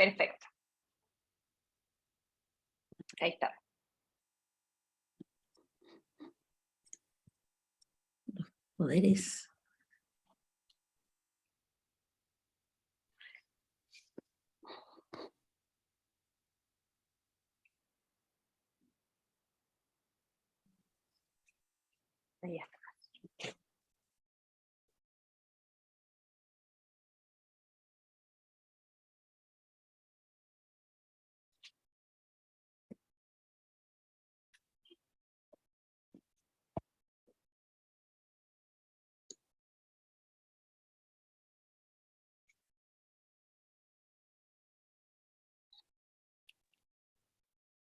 Perfecto. Ahí está. Poderes. Ahí está.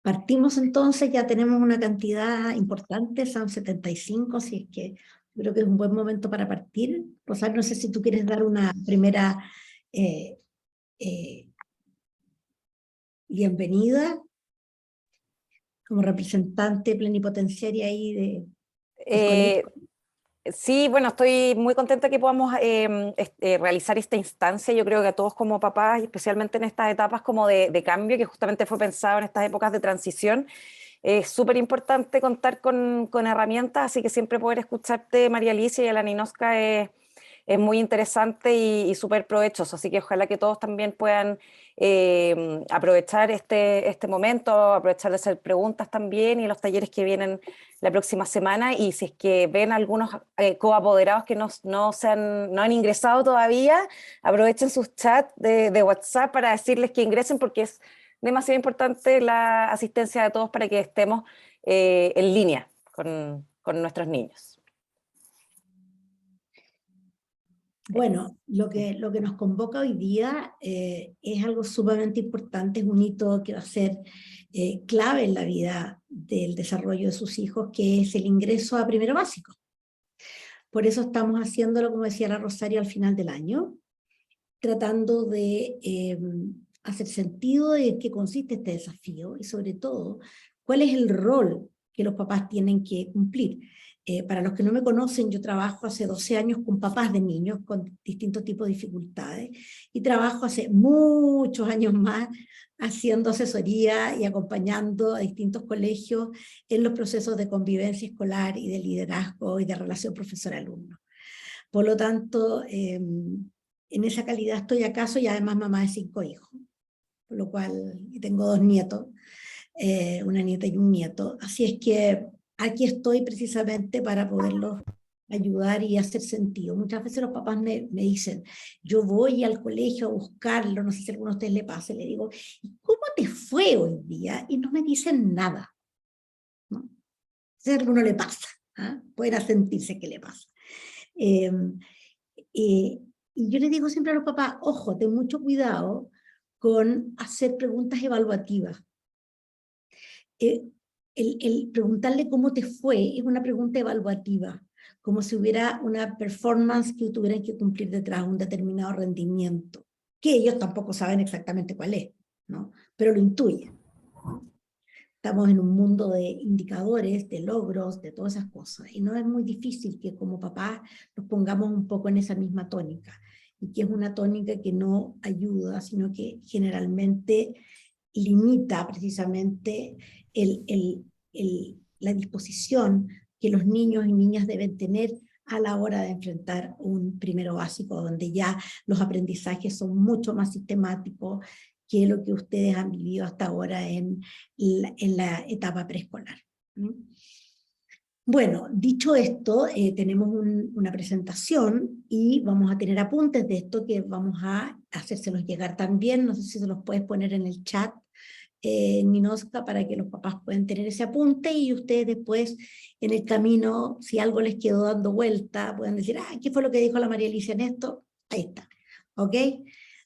Partimos entonces, ya tenemos una cantidad importante, son 75, así es que yo creo que es un buen momento para partir. Rosario, no sé si tú quieres dar una primera eh, bienvenida como representante plenipotenciaria ahí del colegio. Sí, bueno, estoy muy contenta que podamos realizar esta instancia. Yo creo que a todos como papás, y especialmente en estas etapas como de cambio, que justamente fue pensado en estas épocas de transición, es súper importante contar con herramientas, así que siempre poder escucharte, María Alicia, y a la Ninosca es muy interesante y súper provechoso, así que ojalá que todos también puedan aprovechar este momento, aprovechar de hacer preguntas también, y los talleres que vienen la próxima semana. Y si es que ven algunos coapoderados que no han ingresado todavía, aprovechen sus chats de WhatsApp para decirles que ingresen, porque es demasiado importante la asistencia de todos para que estemos en línea con nuestros niños. Bueno, lo que nos convoca hoy día es algo sumamente importante, es un hito que va a ser clave en la vida del desarrollo de sus hijos, que es el ingreso a primero básico. Por eso estamos haciéndolo, como decía la Rosario, al final del año, tratando de hacer sentido de qué consiste este desafío y sobre todo, cuál es el rol que los papás tienen que cumplir. Para los que no me conocen, yo trabajo hace 12 años con papás de niños con distintos tipos de dificultades y trabajo hace muchos años más haciendo asesoría y acompañando a distintos colegios en los procesos de convivencia escolar y de liderazgo y de relación profesor-alumno. Por lo tanto, en esa calidad estoy acá, y además mamá de 5 hijos, por lo cual tengo 2 nietos, una nieta y un nieto, así es que aquí estoy precisamente para poderlos ayudar y hacer sentido. Muchas veces los papás me dicen, yo voy al colegio a buscarlo, no sé si a alguno de ustedes le pasa, le digo, ¿y cómo te fue hoy día? Y no me dicen nada, ¿no? Si a alguno le pasa, ¿ah? Pueden sentirse que le pasa. Eh, y yo le digo siempre a los papás, ojo, ten mucho cuidado con hacer preguntas evaluativas. El preguntarle cómo te fue es una pregunta evaluativa, como si hubiera una performance que tuvieran que cumplir detrás, un determinado rendimiento, que ellos tampoco saben exactamente cuál es, ¿no? Pero lo intuyen, ¿no? Estamos en un mundo de indicadores, de logros, de todas esas cosas, y no es muy difícil que como papás nos pongamos un poco en esa misma tónica, y que es una tónica que no ayuda, sino que generalmente limita precisamente la disposición que los niños y niñas deben tener a la hora de enfrentar un primero básico, donde ya los aprendizajes son mucho más sistemáticos que lo que ustedes han vivido hasta ahora en la etapa preescolar. Bueno, dicho esto, tenemos una presentación y vamos a tener apuntes de esto que vamos a hacérselos llegar también. No sé si se los puedes poner en el chat, Ninosca, para que los papás puedan tener ese apunte y ustedes después en el camino, si algo les quedó dando vuelta, pueden decir, ah, ¿qué fue lo que dijo la María Alicia en esto? Ahí está, ¿ok?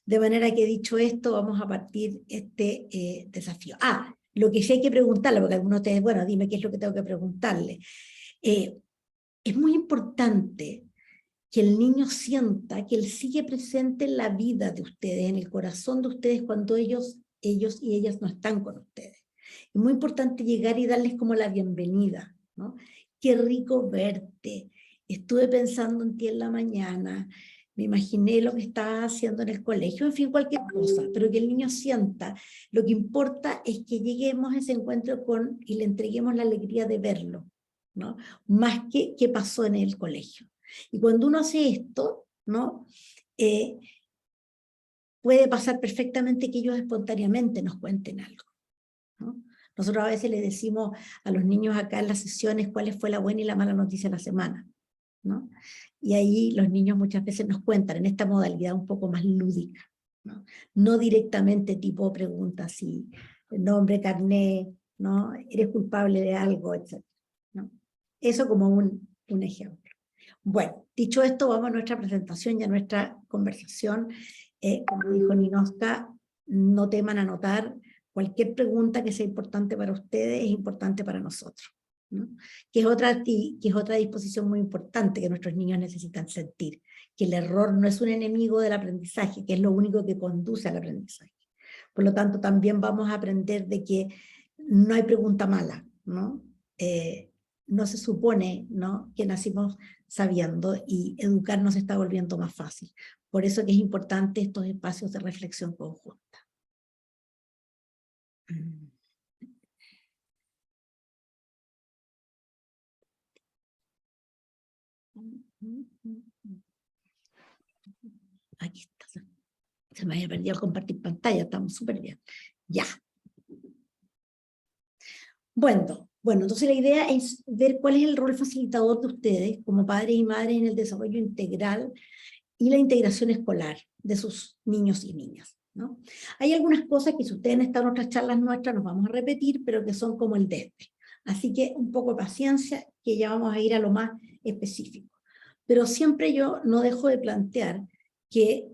De manera que dicho esto, vamos a partir este desafío. Ah, lo que sí hay que preguntarle, porque algunos de ustedes, bueno, dime qué es lo que tengo que preguntarle. Es muy importante que el niño sienta que él sigue presente en la vida de ustedes, en el corazón de ustedes cuando ellos y ellas no están con ustedes. Es muy importante llegar y darles como la bienvenida, ¿no? Qué rico verte, estuve pensando en ti en la mañana, me imaginé lo que estaba haciendo en el colegio, en fin, cualquier cosa, pero que el niño sienta. Lo que importa es que lleguemos a ese encuentro y le entreguemos la alegría de verlo, ¿no? Más que qué pasó en el colegio. Y cuando uno hace esto, ¿no? Puede pasar perfectamente que ellos espontáneamente nos cuenten algo, ¿no? Nosotros a veces le decimos a los niños acá en las sesiones cuál fue la buena y la mala noticia de la semana, ¿no? Y ahí los niños muchas veces nos cuentan en esta modalidad un poco más lúdica, ¿no? No directamente tipo preguntas si nombre, carné, ¿no? Eres culpable de algo, etc., ¿no? Eso como un ejemplo. Bueno, dicho esto, vamos a nuestra presentación y a nuestra conversación. Como dijo Ninoska, no teman anotar cualquier pregunta que sea importante para ustedes, es importante para nosotros, ¿no? Que es otra disposición muy importante que nuestros niños necesitan sentir, que el error no es un enemigo del aprendizaje, que es lo único que conduce al aprendizaje. Por lo tanto, también vamos a aprender de que no hay pregunta mala, ¿no? No se supone, ¿no?, que nacimos sabiendo, y educarnos se está volviendo más fácil. Por eso que es importante estos espacios de reflexión conjunta. Aquí está. Se me había perdido el compartir pantalla, estamos súper bien. Ya. Bueno, entonces la idea es ver cuál es el rol facilitador de ustedes como padres y madres en el desarrollo integral y la integración escolar de sus niños y niñas, ¿no? Hay algunas cosas que si ustedes han estado en otras charlas nuestras nos vamos a repetir, pero que son como el desde. Así que un poco de paciencia, que ya vamos a ir a lo más específico. Pero siempre yo no dejo de plantear que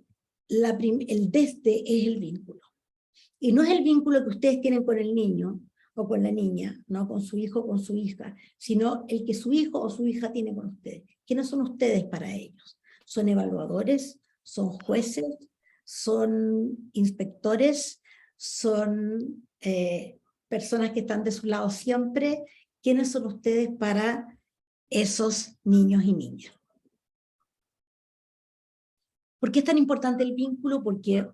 el desde es el vínculo. Y no es el vínculo que ustedes tienen con el niño o con la niña, ¿no?, con su hijo o con su hija, sino el que su hijo o su hija tiene con ustedes. ¿Quiénes son ustedes para ellos? ¿Son evaluadores? ¿Son jueces? ¿Son inspectores? ¿Son personas que están de su lado siempre? ¿Quiénes son ustedes para esos niños y niñas? ¿Por qué es tan importante el vínculo? Porque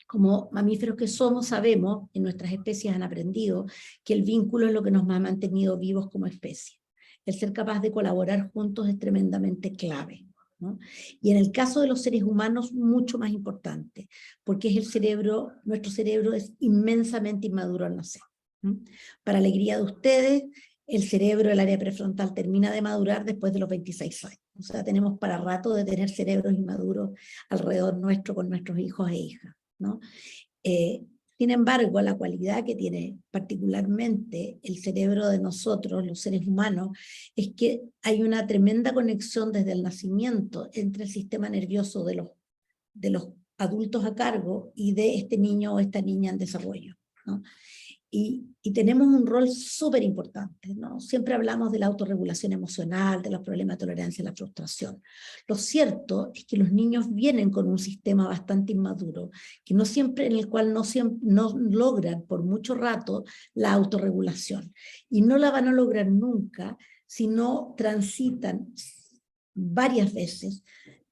como mamíferos que somos, sabemos, en nuestras especies han aprendido, que el vínculo es lo que nos ha mantenido vivos como especie. El ser capaz de colaborar juntos es tremendamente clave, ¿no? Y en el caso de los seres humanos, mucho más importante, porque es el cerebro, nuestro cerebro es inmensamente inmaduro al nacer, ¿no? Para alegría de ustedes, el cerebro, el área prefrontal, termina de madurar después de los 26 años. O sea, tenemos para rato de tener cerebros inmaduros alrededor nuestro con nuestros hijos e hijas, ¿no? Sin embargo, la cualidad que tiene particularmente el cerebro de nosotros, los seres humanos, es que hay una tremenda conexión desde el nacimiento entre el sistema nervioso de los adultos a cargo y de este niño o esta niña en desarrollo, ¿no? Y tenemos un rol súper importante, ¿no? Siempre hablamos de la autorregulación emocional, de los problemas de tolerancia y la frustración. Lo cierto es que los niños vienen con un sistema bastante inmaduro, que no siempre, en el cual no logran por mucho rato la autorregulación. Y no la van a lograr nunca si no transitan varias veces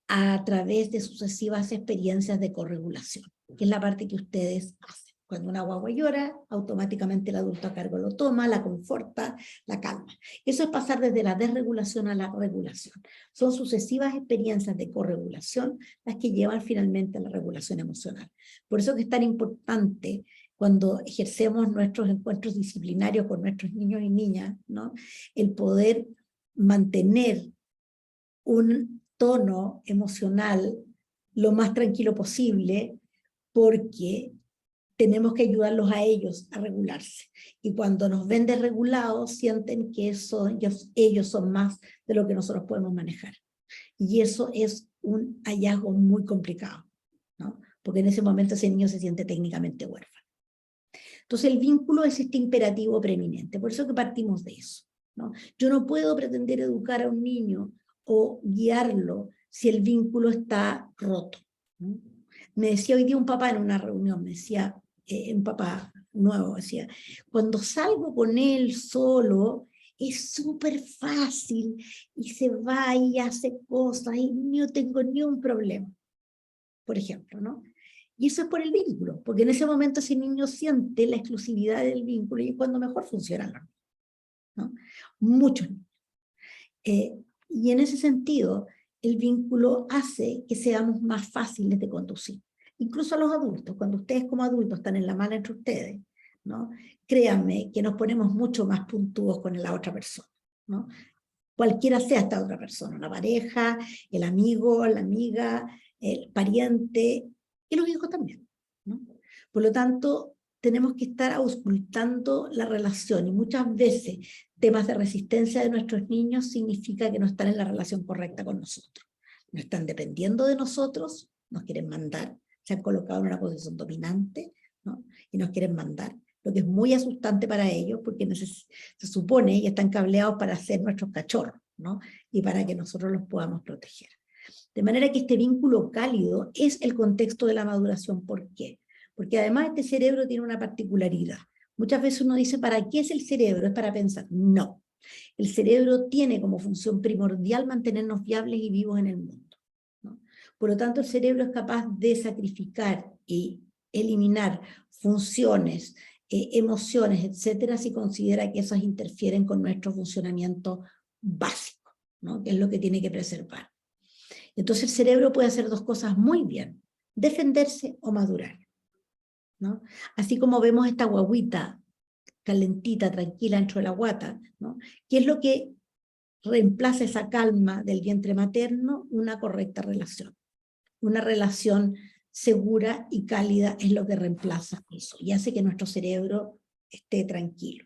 a través de sucesivas experiencias de corregulación, que es la parte que ustedes hacen. Cuando una guagua llora, automáticamente el adulto a cargo lo toma, la conforta, la calma. Eso es pasar desde la desregulación a la regulación. Son sucesivas experiencias de corregulación las que llevan finalmente a la regulación emocional. Por eso que es tan importante cuando ejercemos nuestros encuentros disciplinarios con nuestros niños y niñas, ¿no?, el poder mantener un tono emocional lo más tranquilo posible, porque tenemos que ayudarlos a ellos a regularse. Y cuando nos ven desregulados, sienten que ellos son más de lo que nosotros podemos manejar. Y eso es un hallazgo muy complicado, ¿no?, porque en ese momento ese niño se siente técnicamente huérfano. Entonces el vínculo es este imperativo preeminente, por eso que partimos de eso, ¿no? Yo no puedo pretender educar a un niño o guiarlo si el vínculo está roto, ¿no? Me decía hoy día un papá en una reunión, me decía, un papá nuevo, decía, cuando salgo con él solo es súper fácil y se va y hace cosas y no tengo ni un problema, por ejemplo, ¿no? Y eso es por el vínculo, porque en ese momento ese niño siente la exclusividad del vínculo y es cuando mejor funcionan los niños, ¿no? Muchos niños. Y en ese sentido, el vínculo hace que seamos más fáciles de conducir. Incluso a los adultos, cuando ustedes como adultos están en la mala entre ustedes, ¿no? Créanme que nos ponemos mucho más puntúos con la otra persona, ¿no? Cualquiera sea esta otra persona, la pareja, el amigo, la amiga, el pariente, y los hijos también, ¿no? Por lo tanto, tenemos que estar auscultando la relación, y muchas veces temas de resistencia de nuestros niños significa que no están en la relación correcta con nosotros. No están dependiendo de nosotros, nos quieren mandar, se han colocado en una posición dominante, ¿no? Y nos quieren mandar, lo que es muy asustante para ellos, porque se supone que están cableados para ser nuestros cachorros, ¿no? Y para que nosotros los podamos proteger. De manera que este vínculo cálido es el contexto de la maduración. ¿Por qué? Porque además este cerebro tiene una particularidad. Muchas veces uno dice, ¿para qué es el cerebro? Es para pensar. No. El cerebro tiene como función primordial mantenernos viables y vivos en el mundo, ¿no? Por lo tanto, el cerebro es capaz de sacrificar y eliminar funciones, emociones, etcétera, si considera que esas interfieren con nuestro funcionamiento básico, ¿no? Que es lo que tiene que preservar. Entonces el cerebro puede hacer dos cosas muy bien: defenderse o madurar, ¿no? Así como vemos esta guaguita calentita, tranquila dentro de la guata, ¿no? ¿Qué es lo que reemplaza esa calma del vientre materno? Una correcta relación. Una relación segura y cálida es lo que reemplaza eso y hace que nuestro cerebro esté tranquilo.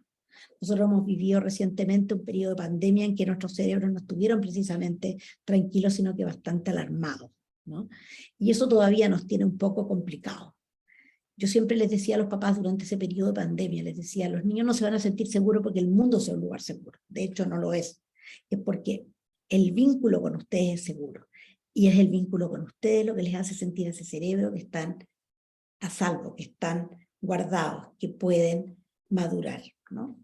Nosotros hemos vivido recientemente un periodo de pandemia en que nuestros cerebros no estuvieron precisamente tranquilos, sino que bastante alarmados, ¿no? Y eso todavía nos tiene un poco complicados. Yo siempre les decía a los papás durante ese periodo de pandemia, les decía, los niños no se van a sentir seguros porque el mundo sea un lugar seguro. De hecho, no lo es. Es porque el vínculo con ustedes es seguro. Y es el vínculo con ustedes lo que les hace sentir a ese cerebro que están a salvo, que están guardados, que pueden madurar, ¿no?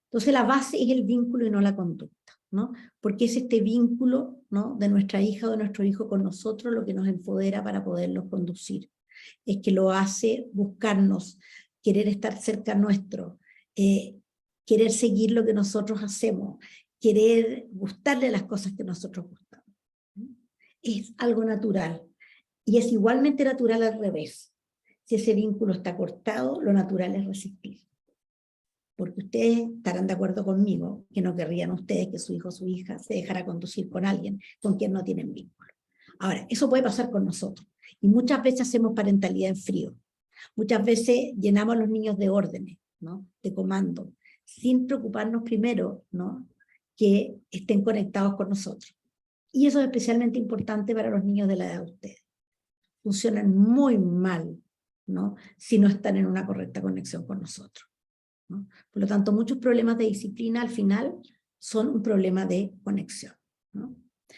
Entonces la base es el vínculo y no la conducta, ¿no? Porque es este vínculo, ¿no?, de nuestra hija o de nuestro hijo con nosotros lo que nos empodera para poderlos conducir. Es que lo hace buscarnos, querer estar cerca nuestro, querer seguir lo que nosotros hacemos, querer gustarle las cosas que nosotros gustamos. Es algo natural. Y es igualmente natural al revés. Si ese vínculo está cortado, lo natural es resistir. Porque ustedes estarán de acuerdo conmigo que no querrían ustedes que su hijo o su hija se dejara conducir con alguien con quien no tienen vínculo. Ahora, eso puede pasar con nosotros. Y muchas veces hacemos parentalidad en frío. Muchas veces llenamos a los niños de órdenes, ¿no?, de comando, sin preocuparnos primero, ¿no?, que estén conectados con nosotros. Y eso es especialmente importante para los niños de la edad de ustedes. Funcionan muy mal, ¿no?, si no están en una correcta conexión con nosotros, ¿no? Por lo tanto, muchos problemas de disciplina al final son un problema de conexión, ¿no?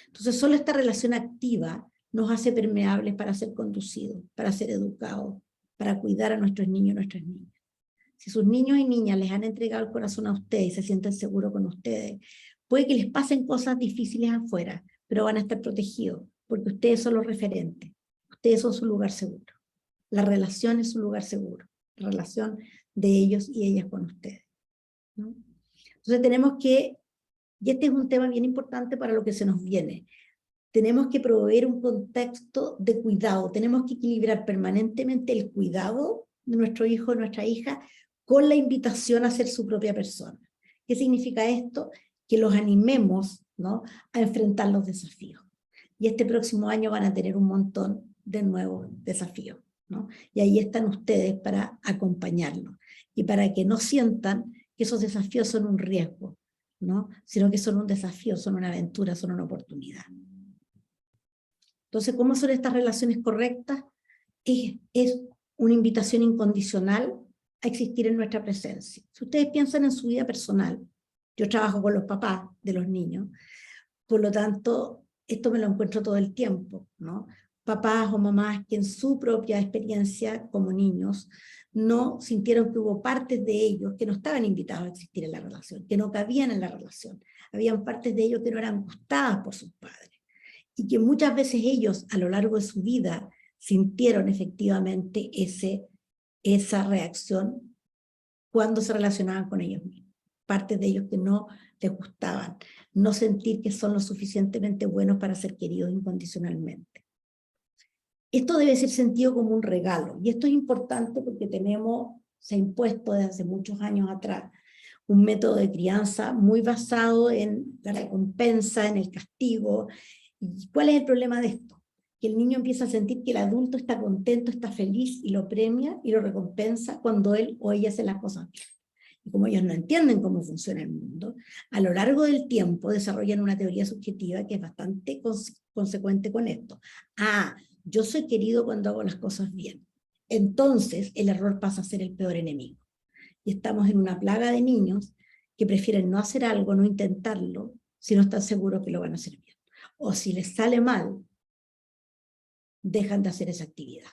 Entonces, solo esta relación activa nos hace permeables para ser conducidos, para ser educados, para cuidar a nuestros niños y nuestras niñas. Si sus niños y niñas les han entregado el corazón a ustedes y se sienten seguros con ustedes, puede que les pasen cosas difíciles afuera, pero van a estar protegidos, porque ustedes son los referentes, ustedes son su lugar seguro. La relación es su lugar seguro, la relación de ellos y ellas con ustedes, ¿no? Entonces tenemos que, y este es un tema bien importante para lo que se nos viene, tenemos que proveer un contexto de cuidado, tenemos que equilibrar permanentemente el cuidado de nuestro hijo o nuestra hija con la invitación a ser su propia persona. ¿Qué significa esto? Que los animemos, ¿no?, a enfrentar los desafíos. Y este próximo año van a tener un montón de nuevos desafíos, ¿no? Y ahí están ustedes para acompañarlos y para que no sientan que esos desafíos son un riesgo, ¿no?, sino que son un desafío, son una aventura, son una oportunidad. Entonces, ¿cómo son estas relaciones correctas? Es una invitación incondicional a existir en nuestra presencia. Si ustedes piensan en su vida personal, yo trabajo con los papás de los niños, por lo tanto, esto me lo encuentro todo el tiempo, ¿no? Papás o mamás que en su propia experiencia como niños no sintieron que hubo partes de ellos que no estaban invitados a existir en la relación, que no cabían en la relación. Habían partes de ellos que no eran gustadas por sus padres. Y que muchas veces ellos, a lo largo de su vida, sintieron efectivamente esa reacción cuando se relacionaban con ellos mismos. Partes de ellos que no les gustaban, no sentir que son lo suficientemente buenos para ser queridos incondicionalmente. Esto debe ser sentido como un regalo, y esto es importante porque se ha impuesto desde hace muchos años atrás un método de crianza muy basado en la recompensa, en el castigo. ¿Y cuál es el problema de esto? Que el niño empieza a sentir que el adulto está contento, está feliz y lo premia y lo recompensa cuando él o ella hace las cosas bien. Y como ellos no entienden cómo funciona el mundo, a lo largo del tiempo desarrollan una teoría subjetiva que es bastante consecuente con esto. Yo soy querido cuando hago las cosas bien. Entonces el error pasa a ser el peor enemigo. Y estamos en una plaga de niños que prefieren no hacer algo, no intentarlo, si no están seguros que lo van a hacer bien. O si les sale mal, dejan de hacer esa actividad,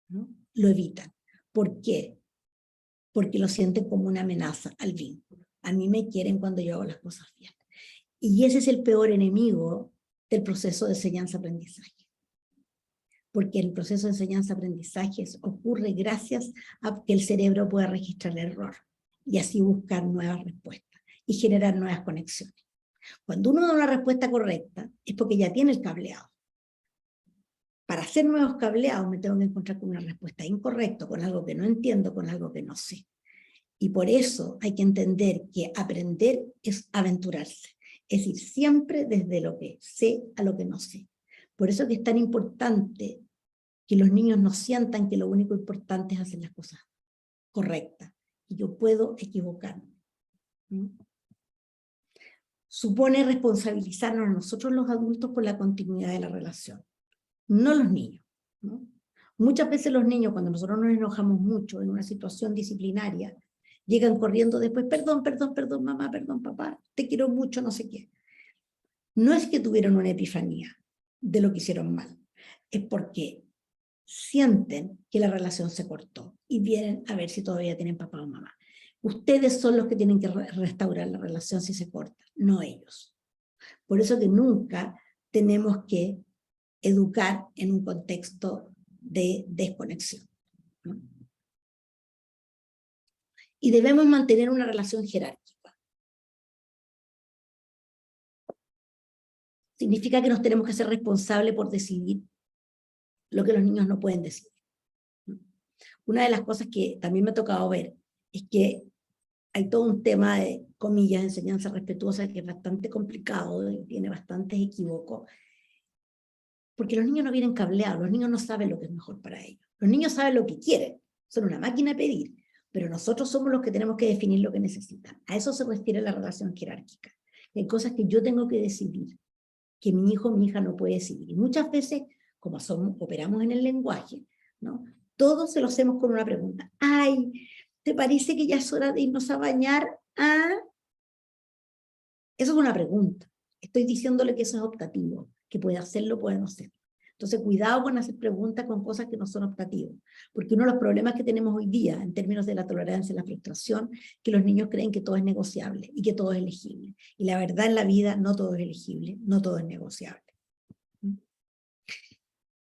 ¿no? Lo evitan. ¿Por qué? Porque lo sienten como una amenaza al vínculo. A mí me quieren cuando yo hago las cosas bien. Y ese es el peor enemigo del proceso de enseñanza-aprendizaje. Porque el proceso de enseñanza-aprendizaje ocurre gracias a que el cerebro pueda registrar el error y así buscar nuevas respuestas y generar nuevas conexiones. Cuando uno da una respuesta correcta es porque ya tiene el cableado. Para hacer nuevos cableados me tengo que encontrar con una respuesta incorrecta, con algo que no entiendo, con algo que no sé. Y por eso hay que entender que aprender es aventurarse, es ir siempre desde lo que sé a lo que no sé. Por eso que es tan importante que los niños no sientan que lo único importante es hacer las cosas correctas, y yo puedo equivocarme. ¿Mm? Supone responsabilizarnos a nosotros los adultos por la continuidad de la relación, no los niños, ¿no? Muchas veces los niños, cuando nosotros nos enojamos mucho en una situación disciplinaria, llegan corriendo después, perdón, perdón, perdón, mamá, perdón, papá, te quiero mucho, no sé qué. No es que tuvieron una epifanía de lo que hicieron mal, es porque sienten que la relación se cortó y vienen a ver si todavía tienen papá o mamá. Ustedes son los que tienen que restaurar la relación si se corta, no ellos. Por eso que nunca tenemos que educar en un contexto de desconexión, ¿no? Y debemos mantener una relación jerárquica. Significa que nos tenemos que hacer responsables por decidir lo que los niños no pueden decidir. Una de las cosas que también me ha tocado ver es que hay todo un tema de, comillas, enseñanza respetuosa que es bastante complicado y tiene bastantes equívocos, porque los niños no vienen cableados, los niños no saben lo que es mejor para ellos. Los niños saben lo que quieren, son una máquina de pedir, pero nosotros somos los que tenemos que definir lo que necesitan. A eso se refiere la relación jerárquica. Hay cosas que yo tengo que decidir, que mi hijo o mi hija no puede decidir. Y muchas veces, como operamos en el lenguaje, ¿no? Todos se lo hacemos con una pregunta. Ay, ¿te parece que ya es hora de irnos a bañar? Eso es una pregunta. Estoy diciéndole que eso es optativo, que puede hacerlo, puede no hacerlo. Entonces, cuidado con hacer preguntas con cosas que no son optativas, porque uno de los problemas que tenemos hoy día en términos de la tolerancia y la frustración, que los niños creen que todo es negociable y que todo es elegible. Y la verdad en la vida, no todo es elegible, no todo es negociable.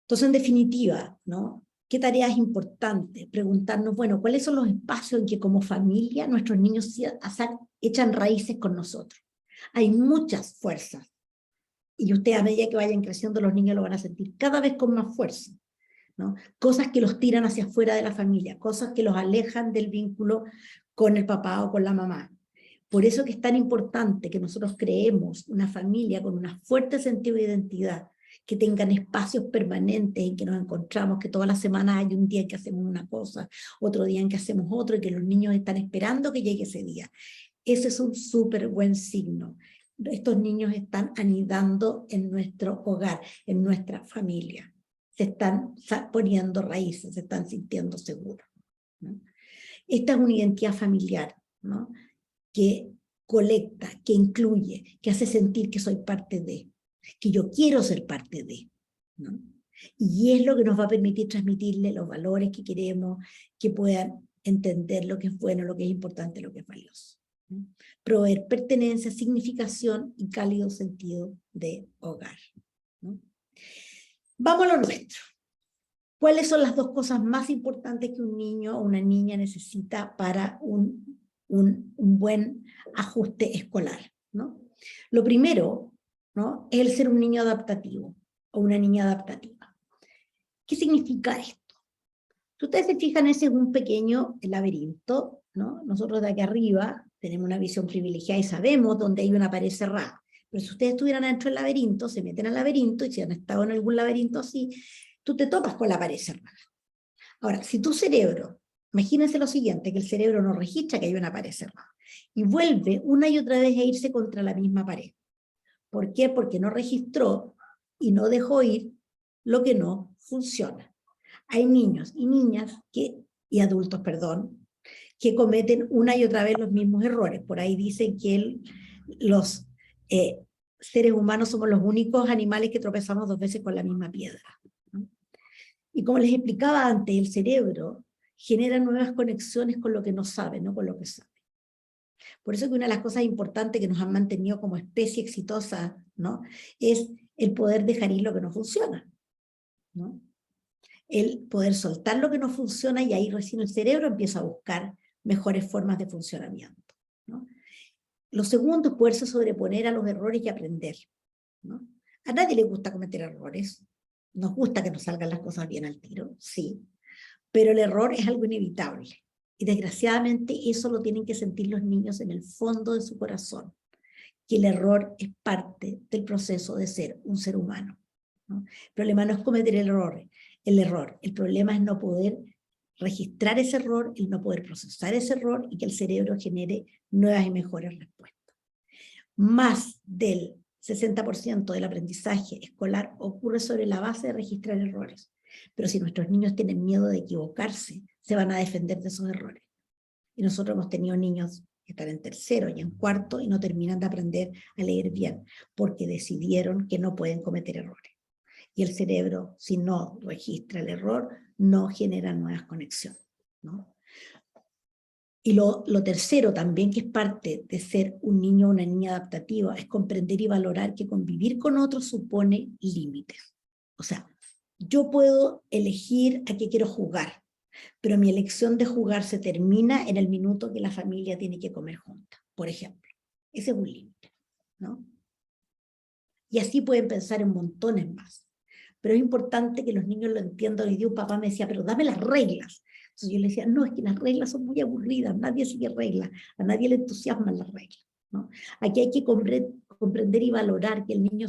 Entonces, en definitiva, ¿no? ¿Qué tarea es importante? Preguntarnos, bueno, ¿cuáles son los espacios en que como familia nuestros niños echan raíces con nosotros? Hay muchas fuerzas. Y ustedes a medida que vayan creciendo, los niños lo van a sentir cada vez con más fuerza, ¿no? Cosas que los tiran hacia afuera de la familia, cosas que los alejan del vínculo con el papá o con la mamá. Por eso que es tan importante que nosotros creemos una familia con un fuerte sentido de identidad, que tengan espacios permanentes en que nos encontramos, que todas las semanas hay un día en que hacemos una cosa, otro día en que hacemos otro, y que los niños están esperando que llegue ese día. Ese es un súper buen signo. Estos niños están anidando en nuestro hogar, en nuestra familia. Se están poniendo raíces, se están sintiendo seguros, ¿no? Esta es una identidad familiar, ¿no? Que colecta, que incluye, que hace sentir que soy parte de, que yo quiero ser parte de, ¿no? Y es lo que nos va a permitir transmitirle los valores que queremos, que puedan entender lo que es bueno, lo que es importante, lo que es valioso. Proveer pertenencia, significación y cálido sentido de hogar. Vamos a lo nuestro. ¿Cuáles son las dos cosas más importantes que un niño o una niña necesita para un buen ajuste escolar? ¿No? Lo primero, ¿no?, es el ser un niño adaptativo o una niña adaptativa. ¿Qué significa esto? Si ustedes se fijan, ese es un pequeño laberinto, ¿no? Nosotros de aquí arriba tenemos una visión privilegiada y sabemos dónde hay una pared cerrada. Pero si ustedes estuvieran dentro del laberinto, se meten al laberinto, y si han estado en algún laberinto así, tú te topas con la pared cerrada. Ahora, si tu cerebro, imagínense lo siguiente, que el cerebro no registra que hay una pared cerrada, y vuelve una y otra vez a irse contra la misma pared. ¿Por qué? Porque no registró y no dejó ir lo que no funciona. Hay niños y niñas y adultos, perdón, que cometen una y otra vez los mismos errores. Por ahí dicen que los seres humanos somos los únicos animales que tropezamos 2 veces con la misma piedra, ¿no? Y como les explicaba antes, el cerebro genera nuevas conexiones con lo que no sabe, no con lo que sabe. Por eso que una de las cosas importantes que nos han mantenido como especie exitosa, ¿no?, es el poder dejar ir lo que no funciona, ¿no? El poder soltar lo que no funciona, y ahí recién el cerebro empieza a buscar mejores formas de funcionamiento, ¿no? Lo segundo es poderse sobreponer a los errores y aprender, ¿no? A nadie le gusta cometer errores, nos gusta que nos salgan las cosas bien al tiro, sí, pero el error es algo inevitable. Y desgraciadamente eso lo tienen que sentir los niños en el fondo de su corazón, que el error es parte del proceso de ser un ser humano, ¿no? El problema no es cometer el error, el problema es no poder registrar ese error, el no poder procesar ese error y que el cerebro genere nuevas y mejores respuestas. Más del 60% del aprendizaje escolar ocurre sobre la base de registrar errores. Pero si nuestros niños tienen miedo de equivocarse, se van a defender de esos errores. Y nosotros hemos tenido niños que están en tercero y en cuarto y no terminan de aprender a leer bien, porque decidieron que no pueden cometer errores. Y el cerebro, si no registra el error, no genera nuevas conexiones, ¿no? Y lo tercero también, que es parte de ser un niño o una niña adaptativa, es comprender y valorar que convivir con otros supone límites. O sea, yo puedo elegir a qué quiero jugar, pero mi elección de jugar se termina en el minuto que la familia tiene que comer junta, por ejemplo. Ese es un límite, ¿no? Y así pueden pensar en montones más. Pero es importante que los niños lo entiendan. Hoy día un papá me decía, pero dame las reglas. Entonces yo le decía, no, es que las reglas son muy aburridas, nadie sigue reglas, a nadie le entusiasman las reglas, ¿no? Aquí hay que comprender y valorar que el niño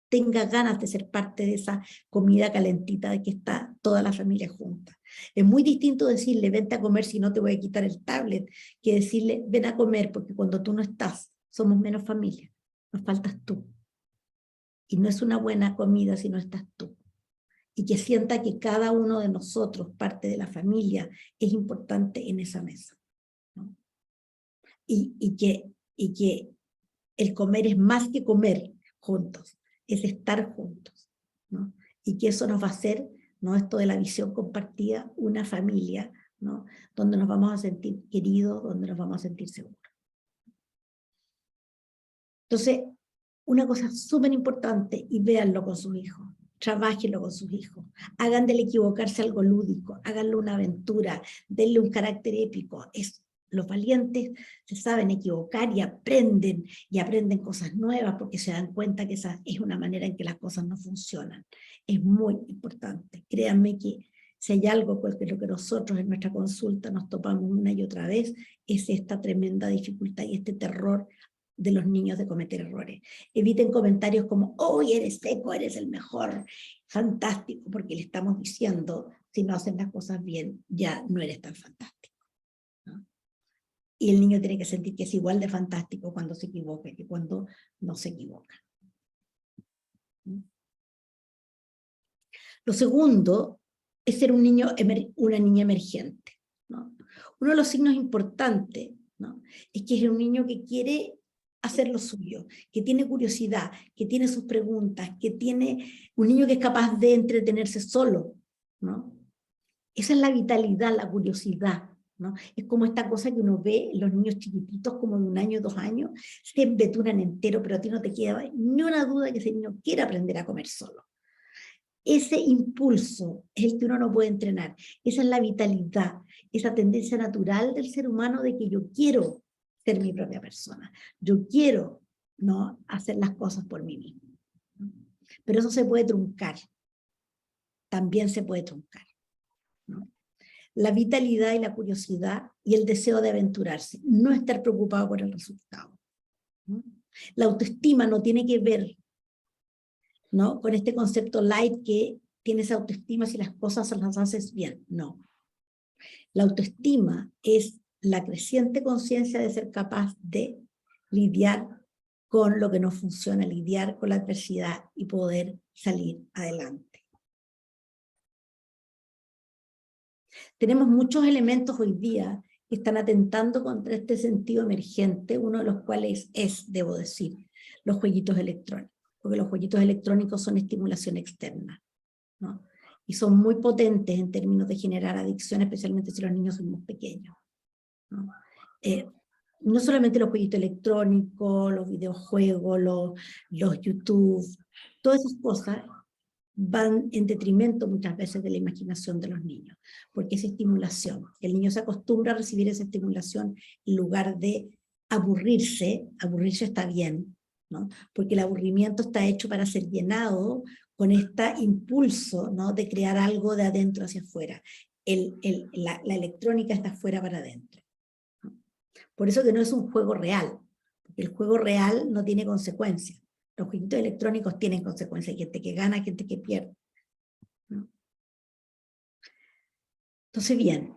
tenga ganas de ser parte de esa comida calentita de que está toda la familia junta. Es muy distinto decirle, vente a comer si no te voy a quitar el tablet, que decirle, ven a comer porque cuando tú no estás, somos menos familia, nos faltas tú. Y no es una buena comida si no estás tú. Y que sienta que cada uno de nosotros, parte de la familia, es importante en esa mesa, ¿no? Y que el comer es más que comer juntos, es estar juntos, ¿no? Y que eso nos va a hacer, ¿no?, esto de la visión compartida, una familia, ¿no?, donde nos vamos a sentir queridos, donde nos vamos a sentir seguros. Entonces, una cosa súper importante, y véanlo con sus hijos, trabájenlo con sus hijos, hagan del equivocarse algo lúdico, háganlo una aventura, denle un carácter épico. Los valientes se saben equivocar y aprenden cosas nuevas porque se dan cuenta que esa es una manera en que las cosas no funcionan. Es muy importante. Créanme que si hay algo con lo que nosotros en nuestra consulta nos topamos una y otra vez, es esta tremenda dificultad y este terror de los niños de cometer errores. Eviten comentarios como, hoy eres seco, eres el mejor, fantástico, porque le estamos diciendo, si no hacen las cosas bien, ya no eres tan fantástico, ¿no? Y el niño tiene que sentir que es igual de fantástico cuando se equivoca que cuando no se equivoca. Lo segundo es ser un niño, una niña emergente, ¿no? Uno de los signos importantes, ¿no?, es que es un niño que quiere hacer lo suyo, que tiene curiosidad, que tiene sus preguntas, que tiene un niño que es capaz de entretenerse solo, ¿no? Esa es la vitalidad, la curiosidad, ¿no? Es como esta cosa que uno ve en los niños chiquititos, como de 1 año, 2 años, se embetunan entero, pero a ti no te queda ni una duda de que ese niño quiere aprender a comer solo. Ese impulso es el que uno no puede entrenar. Esa es la vitalidad, esa tendencia natural del ser humano de que yo quiero ser mi propia persona. Yo quiero, ¿no?, hacer las cosas por mí mismo. Pero eso se puede truncar. También se puede truncar, ¿no? La vitalidad y la curiosidad y el deseo de aventurarse. No estar preocupado por el resultado, ¿no? La autoestima no tiene que ver, ¿no?, con este concepto light que tienes autoestima si las cosas las haces bien. No. La autoestima es la creciente conciencia de ser capaz de lidiar con lo que no funciona, lidiar con la adversidad y poder salir adelante. Tenemos muchos elementos hoy día que están atentando contra este sentido emergente, uno de los cuales es, debo decir, los jueguitos electrónicos, porque los jueguitos electrónicos son estimulación externa, ¿no? Y son muy potentes en términos de generar adicción, especialmente si los niños son muy pequeños, ¿no? No solamente los jueguitos electrónicos, los videojuegos, los YouTube, todas esas cosas van en detrimento muchas veces de la imaginación de los niños, porque es estimulación. El niño se acostumbra a recibir esa estimulación en lugar de aburrirse. Aburrirse está bien, ¿no?, porque el aburrimiento está hecho para ser llenado con este impulso, ¿no?, de crear algo de adentro hacia afuera. La electrónica está afuera para adentro, ¿no? Por eso que no es un juego real, porque el juego real no tiene consecuencias. Los jueguitos electrónicos tienen consecuencias, hay gente que gana, hay gente que pierde, ¿no? Entonces, bien,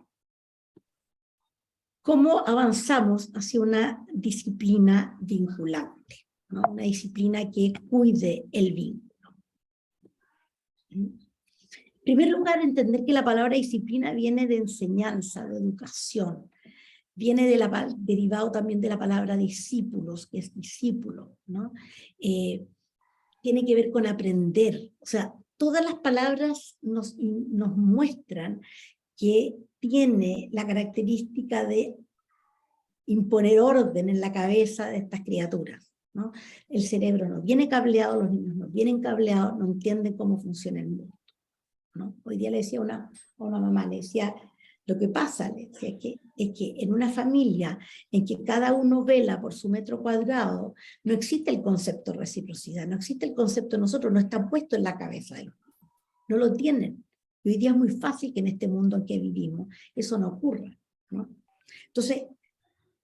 ¿cómo avanzamos hacia una disciplina vinculante, ¿no?, una disciplina que cuide el vínculo? En primer lugar, entender que la palabra disciplina viene de enseñanza, de educación, viene derivado también de la palabra discípulos, que es discípulo, ¿no? Tiene que ver con aprender. O sea, todas las palabras nos muestran que tiene la característica de imponer orden en la cabeza de estas criaturas, ¿no? El cerebro no viene cableado, los niños no vienen cableados, no entienden cómo funciona el mundo, ¿no? Hoy día le decía a una mamá, le decía, lo que pasa, le decía, es que en una familia en que cada uno vela por su metro cuadrado, no existe el concepto de reciprocidad, no existe el concepto de nosotros, no está puesto en la cabeza de los niños, no lo tienen. Y hoy día es muy fácil que en este mundo en que vivimos eso no ocurra, ¿no? Entonces,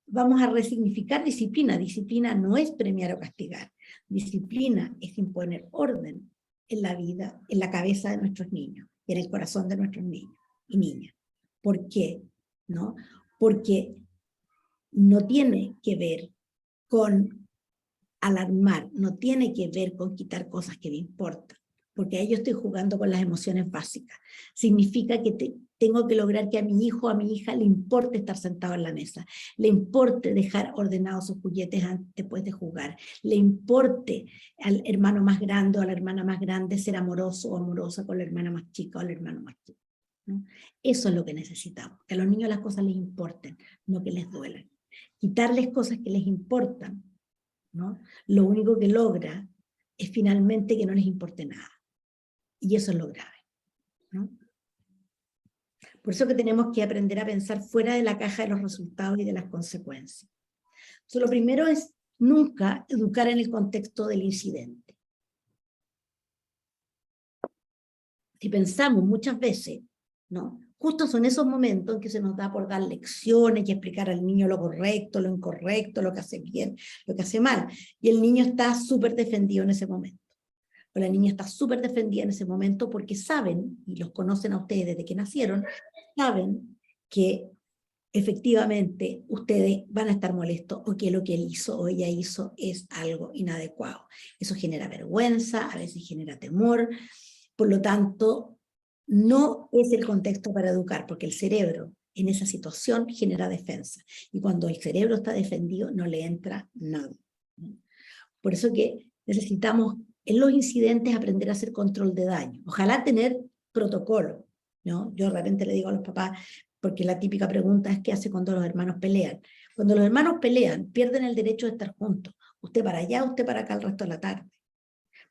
vamos a resignificar disciplina. Disciplina no es premiar o castigar. Disciplina es imponer orden en la vida, en la cabeza de nuestros niños, y en el corazón de nuestros niños y niñas. ¿Por qué? ¿No? Porque no tiene que ver con alarmar, no tiene que ver con quitar cosas que me importan, porque ahí yo estoy jugando con las emociones básicas. Significa que tengo que lograr que a mi hijo o a mi hija le importe estar sentado en la mesa, le importe dejar ordenados sus juguetes después de jugar, le importe al hermano más grande o a la hermana más grande ser amoroso o amorosa con la hermana más chica o el hermano más chico, ¿no? Eso es lo que necesitamos, que a los niños las cosas les importen, no que les duelan. Quitarles cosas que les importan, ¿no?, lo único que logra es finalmente que no les importe nada. Y eso es lo grave, ¿no? Por eso que tenemos que aprender a pensar fuera de la caja de los resultados y de las consecuencias. Entonces, lo primero es nunca educar en el contexto del incidente. Si pensamos muchas veces, ¿no?, justo son esos momentos en que se nos da por dar lecciones y explicar al niño lo correcto, lo incorrecto, lo que hace bien, lo que hace mal. Y el niño está súper defendido en ese momento. O la niña está súper defendida en ese momento porque saben, y los conocen a ustedes desde que nacieron, saben que efectivamente ustedes van a estar molestos o que lo que él hizo o ella hizo es algo inadecuado. Eso genera vergüenza, a veces genera temor. Por lo tanto, no es el contexto para educar, porque el cerebro en esa situación genera defensa. Y cuando el cerebro está defendido, no le entra nada. Por eso que necesitamos en los incidentes aprender a hacer control de daño. Ojalá tener protocolo, ¿no? Yo de repente le digo a los papás, porque la típica pregunta es ¿qué hace cuando los hermanos pelean? Cuando los hermanos pelean, pierden el derecho de estar juntos. Usted para allá, usted para acá el resto de la tarde.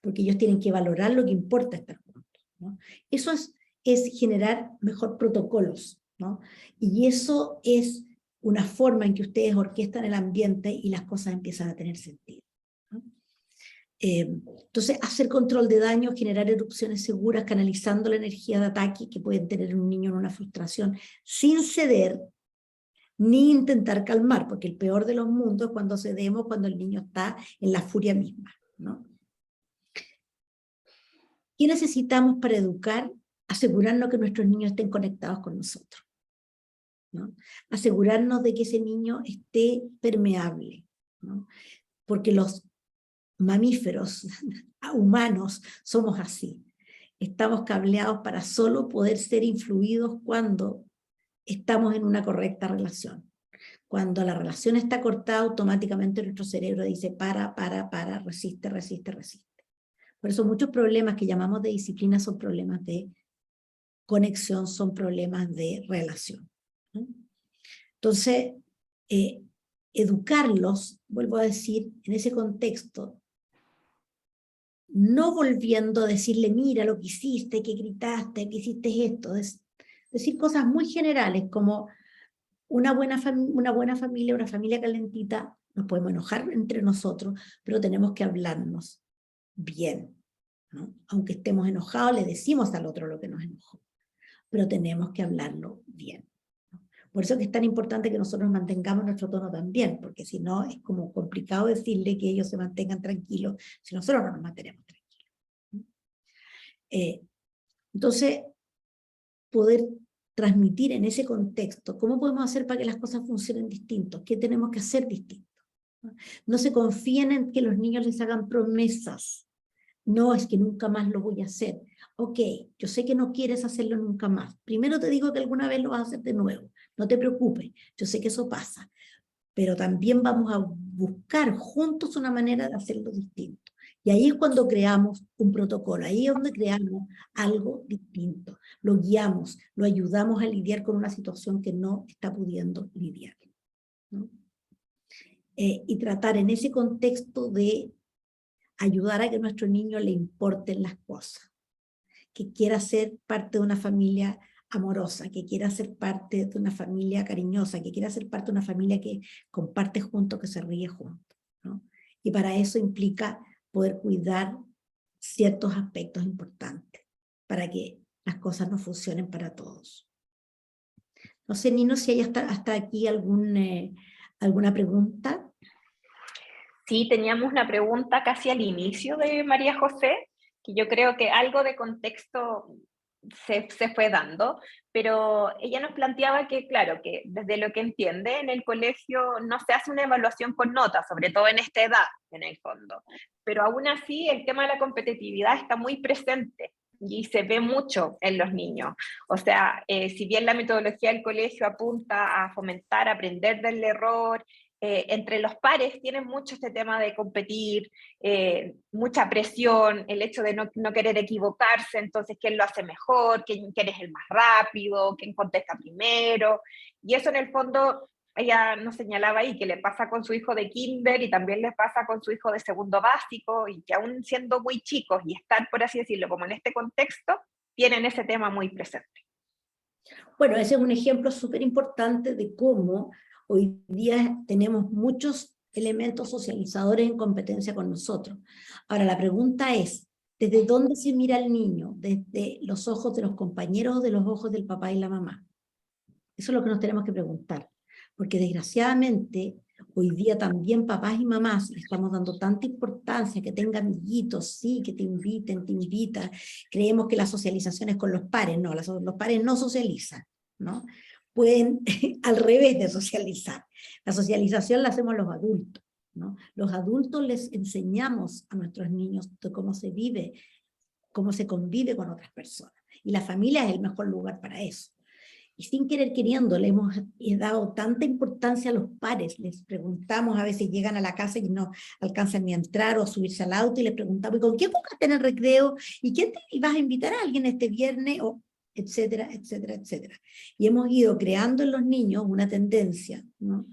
Porque ellos tienen que valorar lo que importa estar juntos, ¿no? Eso es generar mejor protocolos, ¿no? Y eso es una forma en que ustedes orquestan el ambiente y las cosas empiezan a tener sentido, ¿no? Entonces, hacer control de daño, generar erupciones seguras, canalizando la energía de ataque que pueden tener un niño en una frustración, sin ceder, ni intentar calmar, porque el peor de los mundos es cuando cedemos, cuando el niño está en la furia misma, ¿no? ¿Qué necesitamos para educar? Asegurarnos que nuestros niños estén conectados con nosotros, ¿no? Asegurarnos de que ese niño esté permeable, ¿no? Porque los mamíferos humanos somos así. Estamos cableados para solo poder ser influidos cuando estamos en una correcta relación. Cuando la relación está cortada, automáticamente nuestro cerebro dice para, resiste, resiste, resiste. Por eso muchos problemas que llamamos de disciplina son problemas de conexión, son problemas de relación, ¿no? Entonces, educarlos, vuelvo a decir, en ese contexto, no volviendo a decirle, mira lo que hiciste, que gritaste, que hiciste esto, decir cosas muy generales como una buena familia, una familia calentita, nos podemos enojar entre nosotros, pero tenemos que hablarnos bien, ¿no? Aunque estemos enojados, le decimos al otro lo que nos enojó, pero tenemos que hablarlo bien, ¿no? Por eso que es tan importante que nosotros mantengamos nuestro tono también, porque si no es como complicado decirle que ellos se mantengan tranquilos si nosotros no nos mantenemos tranquilos. Entonces, poder transmitir en ese contexto, ¿cómo podemos hacer para que las cosas funcionen distintos? ¿Qué tenemos que hacer distinto? No se confíen en que los niños les hagan promesas. No, es que nunca más lo voy a hacer. Ok, yo sé que no quieres hacerlo nunca más. Primero te digo que alguna vez lo vas a hacer de nuevo. No te preocupes, yo sé que eso pasa. Pero también vamos a buscar juntos una manera de hacerlo distinto. Y ahí es cuando creamos un protocolo, ahí es donde creamos algo distinto. Lo guiamos, lo ayudamos a lidiar con una situación que no está pudiendo lidiar, ¿no? Y tratar en ese contexto de ayudar a que a nuestro niño le importen las cosas, que quiera ser parte de una familia amorosa, que quiera ser parte de una familia cariñosa, que quiera ser parte de una familia que comparte juntos, que se ríe juntos, ¿no? Y para eso implica poder cuidar ciertos aspectos importantes, para que las cosas no funcionen para todos. No sé, Nino, si hay hasta aquí alguna pregunta. Sí, teníamos una pregunta casi al inicio de María José, que yo creo que algo de contexto se fue dando, pero ella nos planteaba que, claro, que desde lo que entiende, en el colegio no se hace una evaluación con notas, sobre todo en esta edad, en el fondo. Pero aún así, el tema de la competitividad está muy presente y se ve mucho en los niños. O sea, si bien la metodología del colegio apunta a fomentar, aprender del error, entre los pares tienen mucho este tema de competir, mucha presión, el hecho de no querer equivocarse, entonces quién lo hace mejor, quién es el más rápido, quién contesta primero, y eso en el fondo ella nos señalaba ahí que le pasa con su hijo de kinder y también le pasa con su hijo de segundo básico, y que aún siendo muy chicos y estar, por así decirlo, como en este contexto, tienen ese tema muy presente. Bueno, ese es un ejemplo súper importante de cómo hoy día tenemos muchos elementos socializadores en competencia con nosotros. Ahora, la pregunta es, ¿desde dónde se mira al niño? ¿Desde los ojos de los compañeros o de los ojos del papá y la mamá? Eso es lo que nos tenemos que preguntar. Porque desgraciadamente, hoy día también papás y mamás le estamos dando tanta importancia, que tenga amiguitos, sí, que te inviten, te invitan. Creemos que la socialización es con los pares. No, los pares no socializan, ¿no? Pueden al revés de socializar. La socialización la hacemos los adultos, ¿no? Los adultos les enseñamos a nuestros niños de cómo se vive, cómo se convive con otras personas. Y la familia es el mejor lugar para eso. y sin querer queriendo le hemos dado tanta importancia a los pares. Les preguntamos, a veces llegan a la casa y no alcanzan ni a entrar o a subirse al auto, y les preguntamos, ¿y con quién jugaste en el recreo? ¿Y quién te vas a invitar a alguien este viernes? O etcétera, etcétera, etcétera. Y hemos ido creando en los niños una tendencia, ¿no?,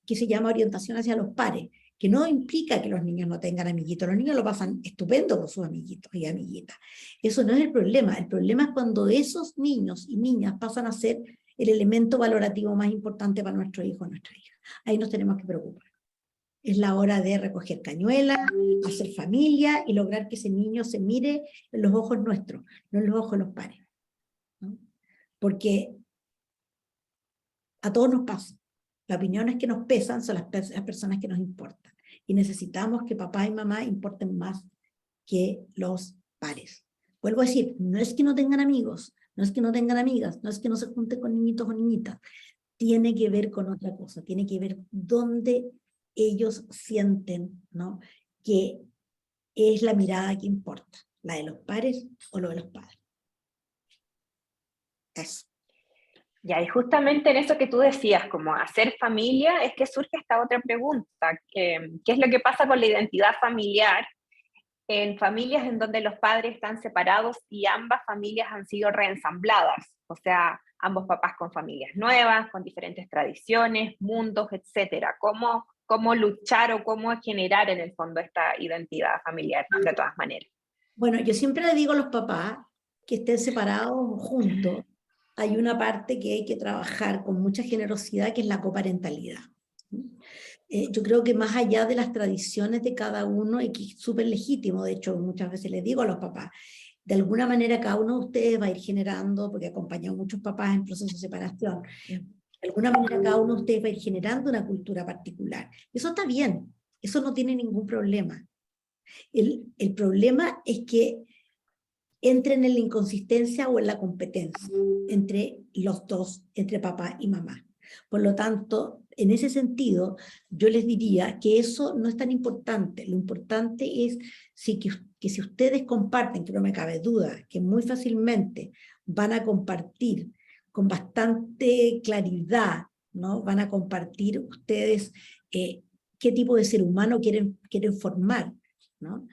que se llama orientación hacia los pares, que no implica que los niños no tengan amiguitos. Los niños lo pasan estupendo con sus amiguitos y amiguitas. Eso no es el problema es cuando esos niños y niñas pasan a ser el elemento valorativo más importante para nuestro hijo o nuestra hija. Ahí nos tenemos que preocupar. Es la hora de recoger cañuelas, hacer familia y lograr que ese niño se mire en los ojos nuestros, no en los ojos de los pares, ¿no? Porque a todos nos pasa. Las opiniones que nos pesan son las personas que nos importan. Y necesitamos que papá y mamá importen más que los pares. Vuelvo a decir, no es que no tengan amigos, no es que no tengan amigas, no es que no se junten con niñitos o niñitas. Tiene que ver con otra cosa, tiene que ver dónde ellos sienten, ¿no?, que es la mirada que importa, la de los pares o lo de los padres. Eso. Ya, y justamente en eso que tú decías, como hacer familia, es que surge esta otra pregunta, ¿qué es lo que pasa con la identidad familiar en familias en donde los padres están separados y ambas familias han sido reensambladas? O sea, ambos papás con familias nuevas, con diferentes tradiciones, mundos, etcétera. ¿Cómo luchar o cómo generar en el fondo esta identidad familiar de todas maneras? Bueno, yo siempre le digo a los papás que estén separados o juntos. Hay una parte que hay que trabajar con mucha generosidad, que es la coparentalidad. Yo creo que más allá de las tradiciones de cada uno, y que es súper legítimo, de hecho muchas veces les digo a los papás, de alguna manera cada uno de ustedes va a ir generando, porque he acompañado a muchos papás en procesos de separación, de alguna manera cada uno de ustedes va a ir generando una cultura particular. Eso está bien, eso no tiene ningún problema. El problema es que entren en la inconsistencia o en la competencia entre los dos, entre papá y mamá. Por lo tanto, en ese sentido, yo les diría que eso no es tan importante. Lo importante es que si ustedes comparten, que no me cabe duda, que muy fácilmente van a compartir con bastante claridad, ¿no? Van a compartir ustedes qué tipo de ser humano quieren formar, ¿no?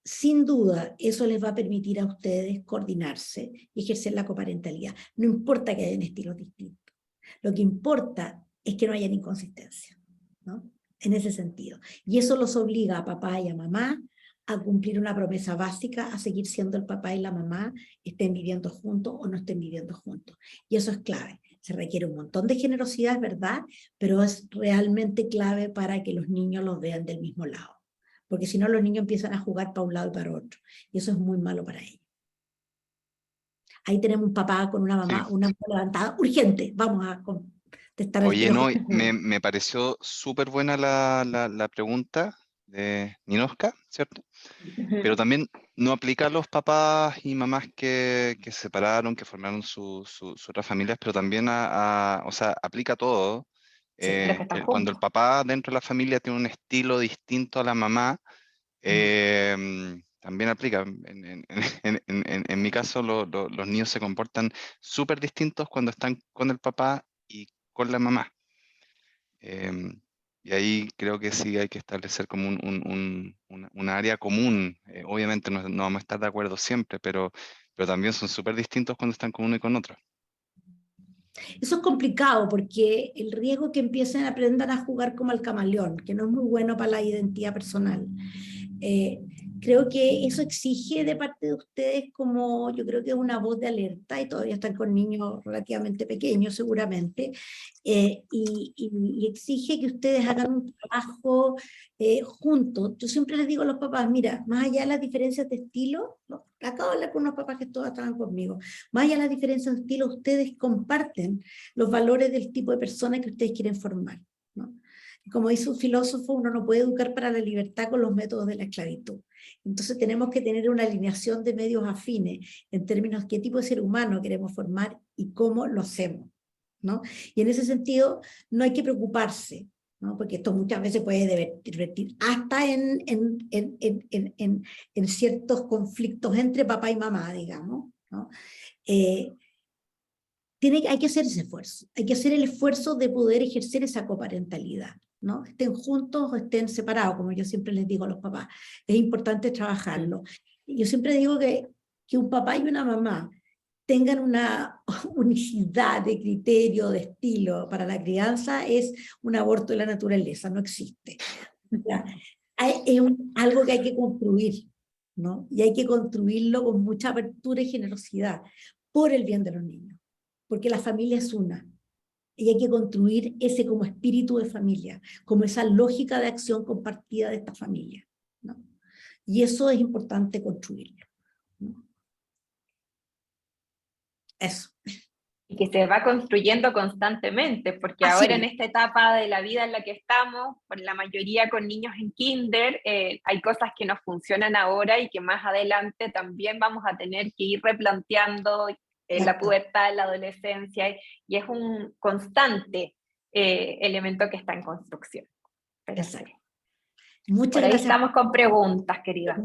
Sin duda, eso les va a permitir a ustedes coordinarse y ejercer la coparentalidad. No importa que hayan estilos distintos. Lo que importa es que no haya inconsistencia, ¿no?, en ese sentido. Y eso los obliga a papá y a mamá a cumplir una promesa básica, a seguir siendo el papá y la mamá, estén viviendo juntos o no estén viviendo juntos. Y eso es clave. Se requiere un montón de generosidad, es verdad, pero es realmente clave para que los niños los vean del mismo lado. Porque si no, los niños empiezan a jugar para un lado y para otro. Y eso es muy malo para ellos. Ahí tenemos un papá con una mamá, Sí. una mano levantada, urgente, vamos a contestar el Oye, teléfono. no, me pareció súper buena la pregunta de Ninoska, ¿cierto? Pero también no aplica a los papás y mamás que se separaron, que formaron sus otras familias, pero también o sea, aplica a todo. Sí, los que están Cuando el juntos. papá dentro de la familia tiene un estilo distinto a la mamá, también aplica. En mi caso, los niños se comportan súper distintos cuando están con el papá y con la mamá. Y ahí creo que sí hay que establecer como una área común. Obviamente no vamos a estar de acuerdo siempre, pero también son súper distintos cuando están con uno y con otro. Eso es complicado porque el riesgo es que empiecen a aprender a jugar como al camaleón, que no es muy bueno para la identidad personal. Creo que eso exige de parte de ustedes como, yo creo que es una voz de alerta, y todavía están con niños relativamente pequeños seguramente, y exige que ustedes hagan un trabajo juntos. Yo siempre les digo a los papás, mira, más allá de las diferencias de estilo, ¿no?, acabo de hablar con unos papás que todos estaban conmigo, más allá de las diferencias de estilo, ustedes comparten los valores del tipo de persona que ustedes quieren formar, ¿no? Como dice un filósofo, uno no puede educar para la libertad con los métodos de la esclavitud. Entonces tenemos que tener una alineación de medios afines en términos de qué tipo de ser humano queremos formar y cómo lo hacemos, ¿no? Y en ese sentido no hay que preocuparse, ¿no?, porque esto muchas veces puede divertir hasta en ciertos conflictos entre papá y mamá, digamos, ¿no? hay que hacer ese esfuerzo, hay que hacer el esfuerzo de poder ejercer esa coparentalidad, ¿no? Estén juntos o estén separados, como yo siempre les digo a los papás, es importante trabajarlo. Yo siempre digo que un papá y una mamá tengan una unicidad de criterio, de estilo para la crianza, es un aborto de la naturaleza, no existe. ¿Ya? Es algo que hay que construir, ¿no? Y hay que construirlo con mucha apertura y generosidad, por el bien de los niños, porque la familia es una, y hay que construir ese como espíritu de familia, como esa lógica de acción compartida de esta familia, ¿no? Y eso es importante construirlo, ¿no? Eso. Y que se va construyendo constantemente, porque Así ahora en es. esta etapa de la vida en la que estamos, por la mayoría con niños en kinder, hay cosas que nos funcionan ahora y que más adelante también vamos a tener que ir replanteando la Exacto. pubertad, la adolescencia, y es un constante elemento que está en construcción. Pero sí, Exacto. Muchas por ahí gracias. estamos con preguntas, querida.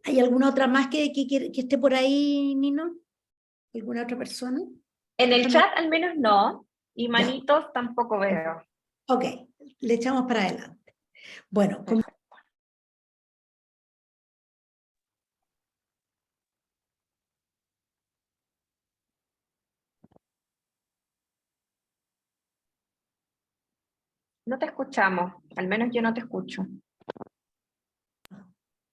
¿Hay alguna otra más que esté por ahí, Nino? ¿Alguna otra persona? En el Déjame. chat al menos no, y Ya. manitos tampoco veo. Ok, le echamos para adelante. Bueno, como No te escuchamos, al menos yo no te escucho.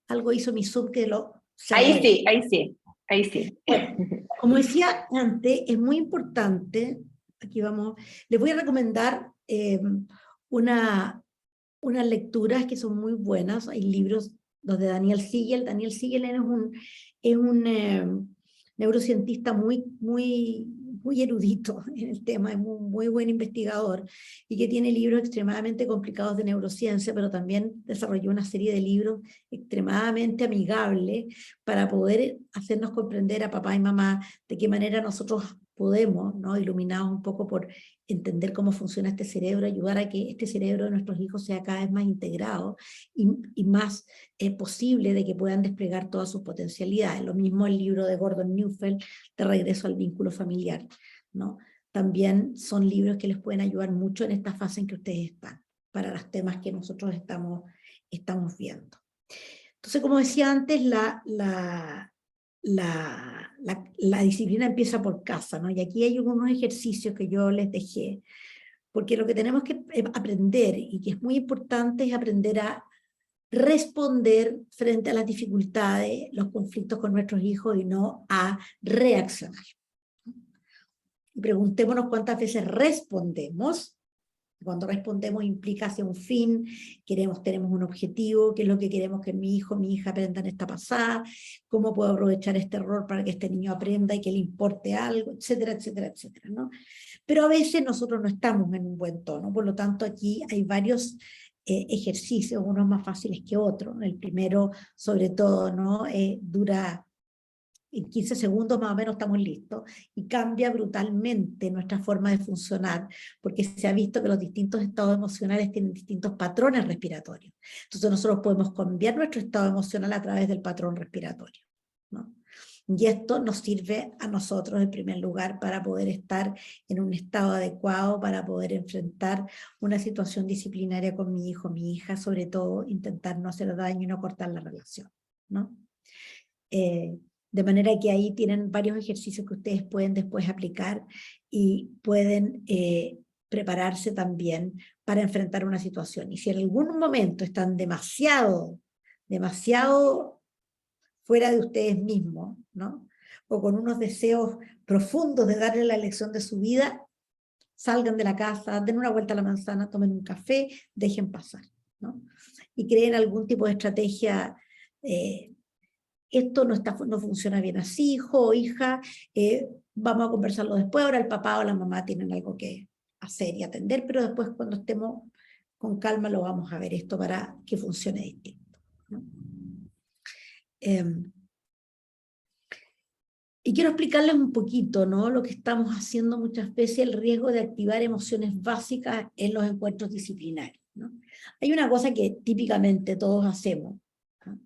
algo hizo mi sub que lo Ahí cerré. sí, ahí sí, ahí sí. Bueno, como decía antes, es muy importante, aquí vamos, les voy a recomendar unas lecturas que son muy buenas. Hay libros, los de Daniel Siegel. Daniel Siegel es un neurocientista muy erudito en el tema, es un muy buen investigador y que tiene libros extremadamente complicados de neurociencia, pero también desarrolló una serie de libros extremadamente amigables para poder hacernos comprender a papá y mamá de qué manera nosotros podemos, ¿no? Iluminados un poco por entender cómo funciona este cerebro, ayudar a que este cerebro de nuestros hijos sea cada vez más integrado y más posible de que puedan desplegar todas sus potencialidades. Lo mismo el libro de Gordon Neufeld, De regreso al vínculo familiar, ¿no? También son libros que les pueden ayudar mucho en esta fase en que ustedes están, para los temas que nosotros estamos viendo. Entonces, como decía antes, la disciplina empieza por casa, ¿no? Y aquí hay unos ejercicios que yo les dejé, porque lo que tenemos que aprender, y que es muy importante, es aprender a responder frente a las dificultades, los conflictos con nuestros hijos, y no a reaccionar. Y preguntémonos cuántas veces respondemos. Cuando respondemos implica hacia un fin, tenemos un objetivo, qué es lo que queremos que mi hijo, mi hija aprendan esta pasada, cómo puedo aprovechar este error para que este niño aprenda y que le importe algo, etcétera, etcétera, etcétera, ¿no? Pero a veces nosotros no estamos en un buen tono, por lo tanto aquí hay varios ejercicios, unos más fáciles que otros. El primero, sobre todo, ¿no? Dura en 15 segundos más o menos estamos listos, y cambia brutalmente nuestra forma de funcionar, porque se ha visto que los distintos estados emocionales tienen distintos patrones respiratorios. Entonces nosotros podemos cambiar nuestro estado emocional a través del patrón respiratorio, ¿no? Y esto nos sirve a nosotros en primer lugar para poder estar en un estado adecuado, para poder enfrentar una situación disciplinaria con mi hijo, mi hija, sobre todo intentar no hacer daño y no cortar la relación, ¿no? De manera que ahí tienen varios ejercicios que ustedes pueden después aplicar y pueden prepararse también para enfrentar una situación. Y si en algún momento están demasiado fuera de ustedes mismos, ¿no? O con unos deseos profundos de darle la lección de su vida, salgan de la casa, den una vuelta a la manzana, tomen un café, dejen pasar, ¿no? Y creen algún tipo de estrategia. Esto no funciona bien así, hijo o hija, vamos a conversarlo después, ahora el papá o la mamá tienen algo que hacer y atender, pero después cuando estemos con calma lo vamos a ver esto para que funcione distinto, ¿no? Y quiero explicarles un poquito, ¿no? Lo que estamos haciendo muchas veces, el riesgo de activar emociones básicas en los encuentros disciplinarios, ¿no? Hay una cosa que típicamente todos hacemos, ¿no?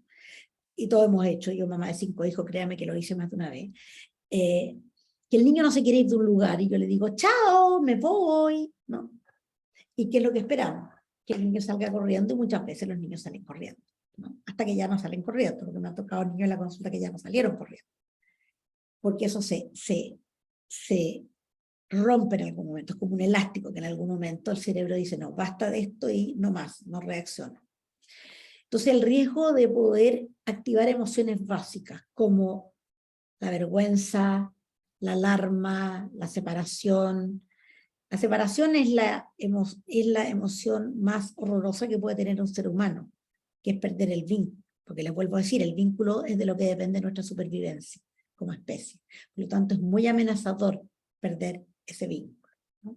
Y todos hemos hecho, yo mamá de 5 hijos, créame que lo hice más de una vez, que el niño no se quiere ir de un lugar y yo le digo, chao, me voy, ¿no? ¿Y qué es lo que esperamos? Que el niño salga corriendo, y muchas veces los niños salen corriendo, ¿no? Hasta que ya no salen corriendo, porque me ha tocado niños en la consulta que ya no salieron corriendo. Porque eso se rompe en algún momento, es como un elástico que en algún momento el cerebro dice, no, basta de esto y no más, no reacciona. Entonces el riesgo de poder activar emociones básicas como la vergüenza, la alarma, la separación. La separación es la emoción más horrorosa que puede tener un ser humano, que es perder el vínculo. Porque les vuelvo a decir, el vínculo es de lo que depende nuestra supervivencia como especie. Por lo tanto, es muy amenazador perder ese vínculo, ¿no?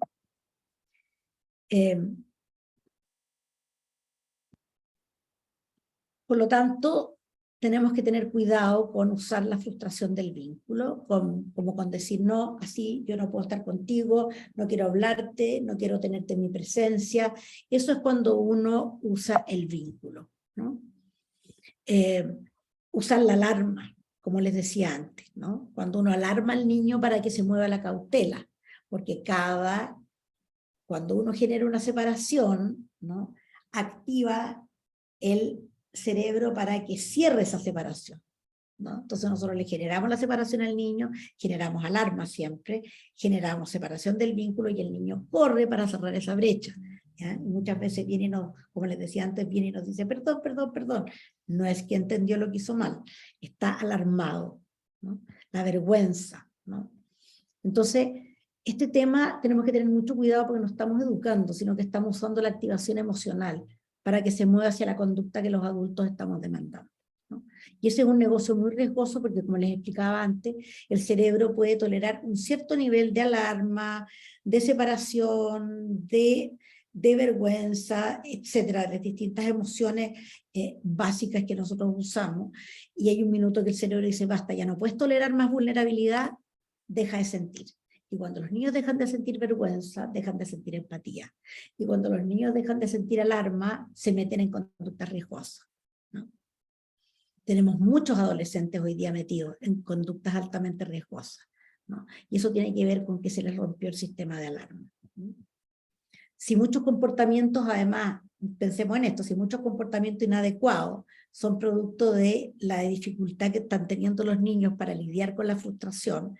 Por lo tanto, tenemos que tener cuidado con usar la frustración del vínculo, como con decir, no, así yo no puedo estar contigo, no quiero hablarte, no quiero tenerte en mi presencia. Eso es cuando uno usa el vínculo, ¿no? Usar la alarma, como les decía antes, ¿no? Cuando uno alarma al niño para que se mueva la cautela, porque cuando uno genera una separación, ¿no? Activa el cerebro para que cierre esa separación, ¿no? Entonces nosotros le generamos la separación al niño, generamos alarma siempre, generamos separación del vínculo y el niño corre para cerrar esa brecha, ¿ya? Y muchas veces viene y como les decía antes, viene y nos dice, perdón, perdón, perdón. No es que entendió lo que hizo mal, está alarmado, ¿no? La vergüenza, ¿no? Entonces, este tema tenemos que tener mucho cuidado porque no estamos educando, sino que estamos usando la activación emocional para que se mueva hacia la conducta que los adultos estamos demandando, ¿no? Y ese es un negocio muy riesgoso porque, como les explicaba antes, el cerebro puede tolerar un cierto nivel de alarma, de separación, de vergüenza, etcétera, de distintas emociones básicas que nosotros usamos, y hay un minuto que el cerebro dice, basta, ya no puedes tolerar más vulnerabilidad, deja de sentir. Y cuando los niños dejan de sentir vergüenza, dejan de sentir empatía. Y cuando los niños dejan de sentir alarma, se meten en conductas riesgosas, ¿no? Tenemos muchos adolescentes hoy día metidos en conductas altamente riesgosas, ¿no? Y eso tiene que ver con que se les rompió el sistema de alarma, ¿no? Si muchos comportamientos, además, pensemos en esto, si muchos comportamientos inadecuados son producto de la dificultad que están teniendo los niños para lidiar con la frustración,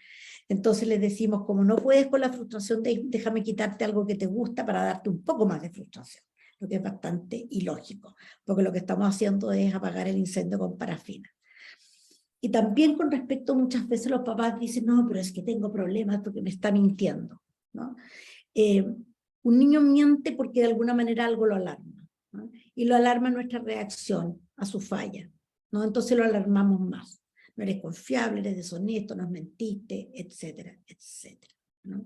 entonces les decimos, como no puedes con la frustración, déjame quitarte algo que te gusta para darte un poco más de frustración, lo que es bastante ilógico, porque lo que estamos haciendo es apagar el incendio con parafina. Y también con respecto, muchas veces los papás dicen, no, pero es que tengo problemas porque me está mintiendo, ¿no? Un niño miente porque de alguna manera algo lo alarma, ¿no? Y lo alarma nuestra reacción a su falla, ¿no? Entonces lo alarmamos más. No eres confiable, eres deshonesto, nos mentiste, etcétera, etcétera, ¿no?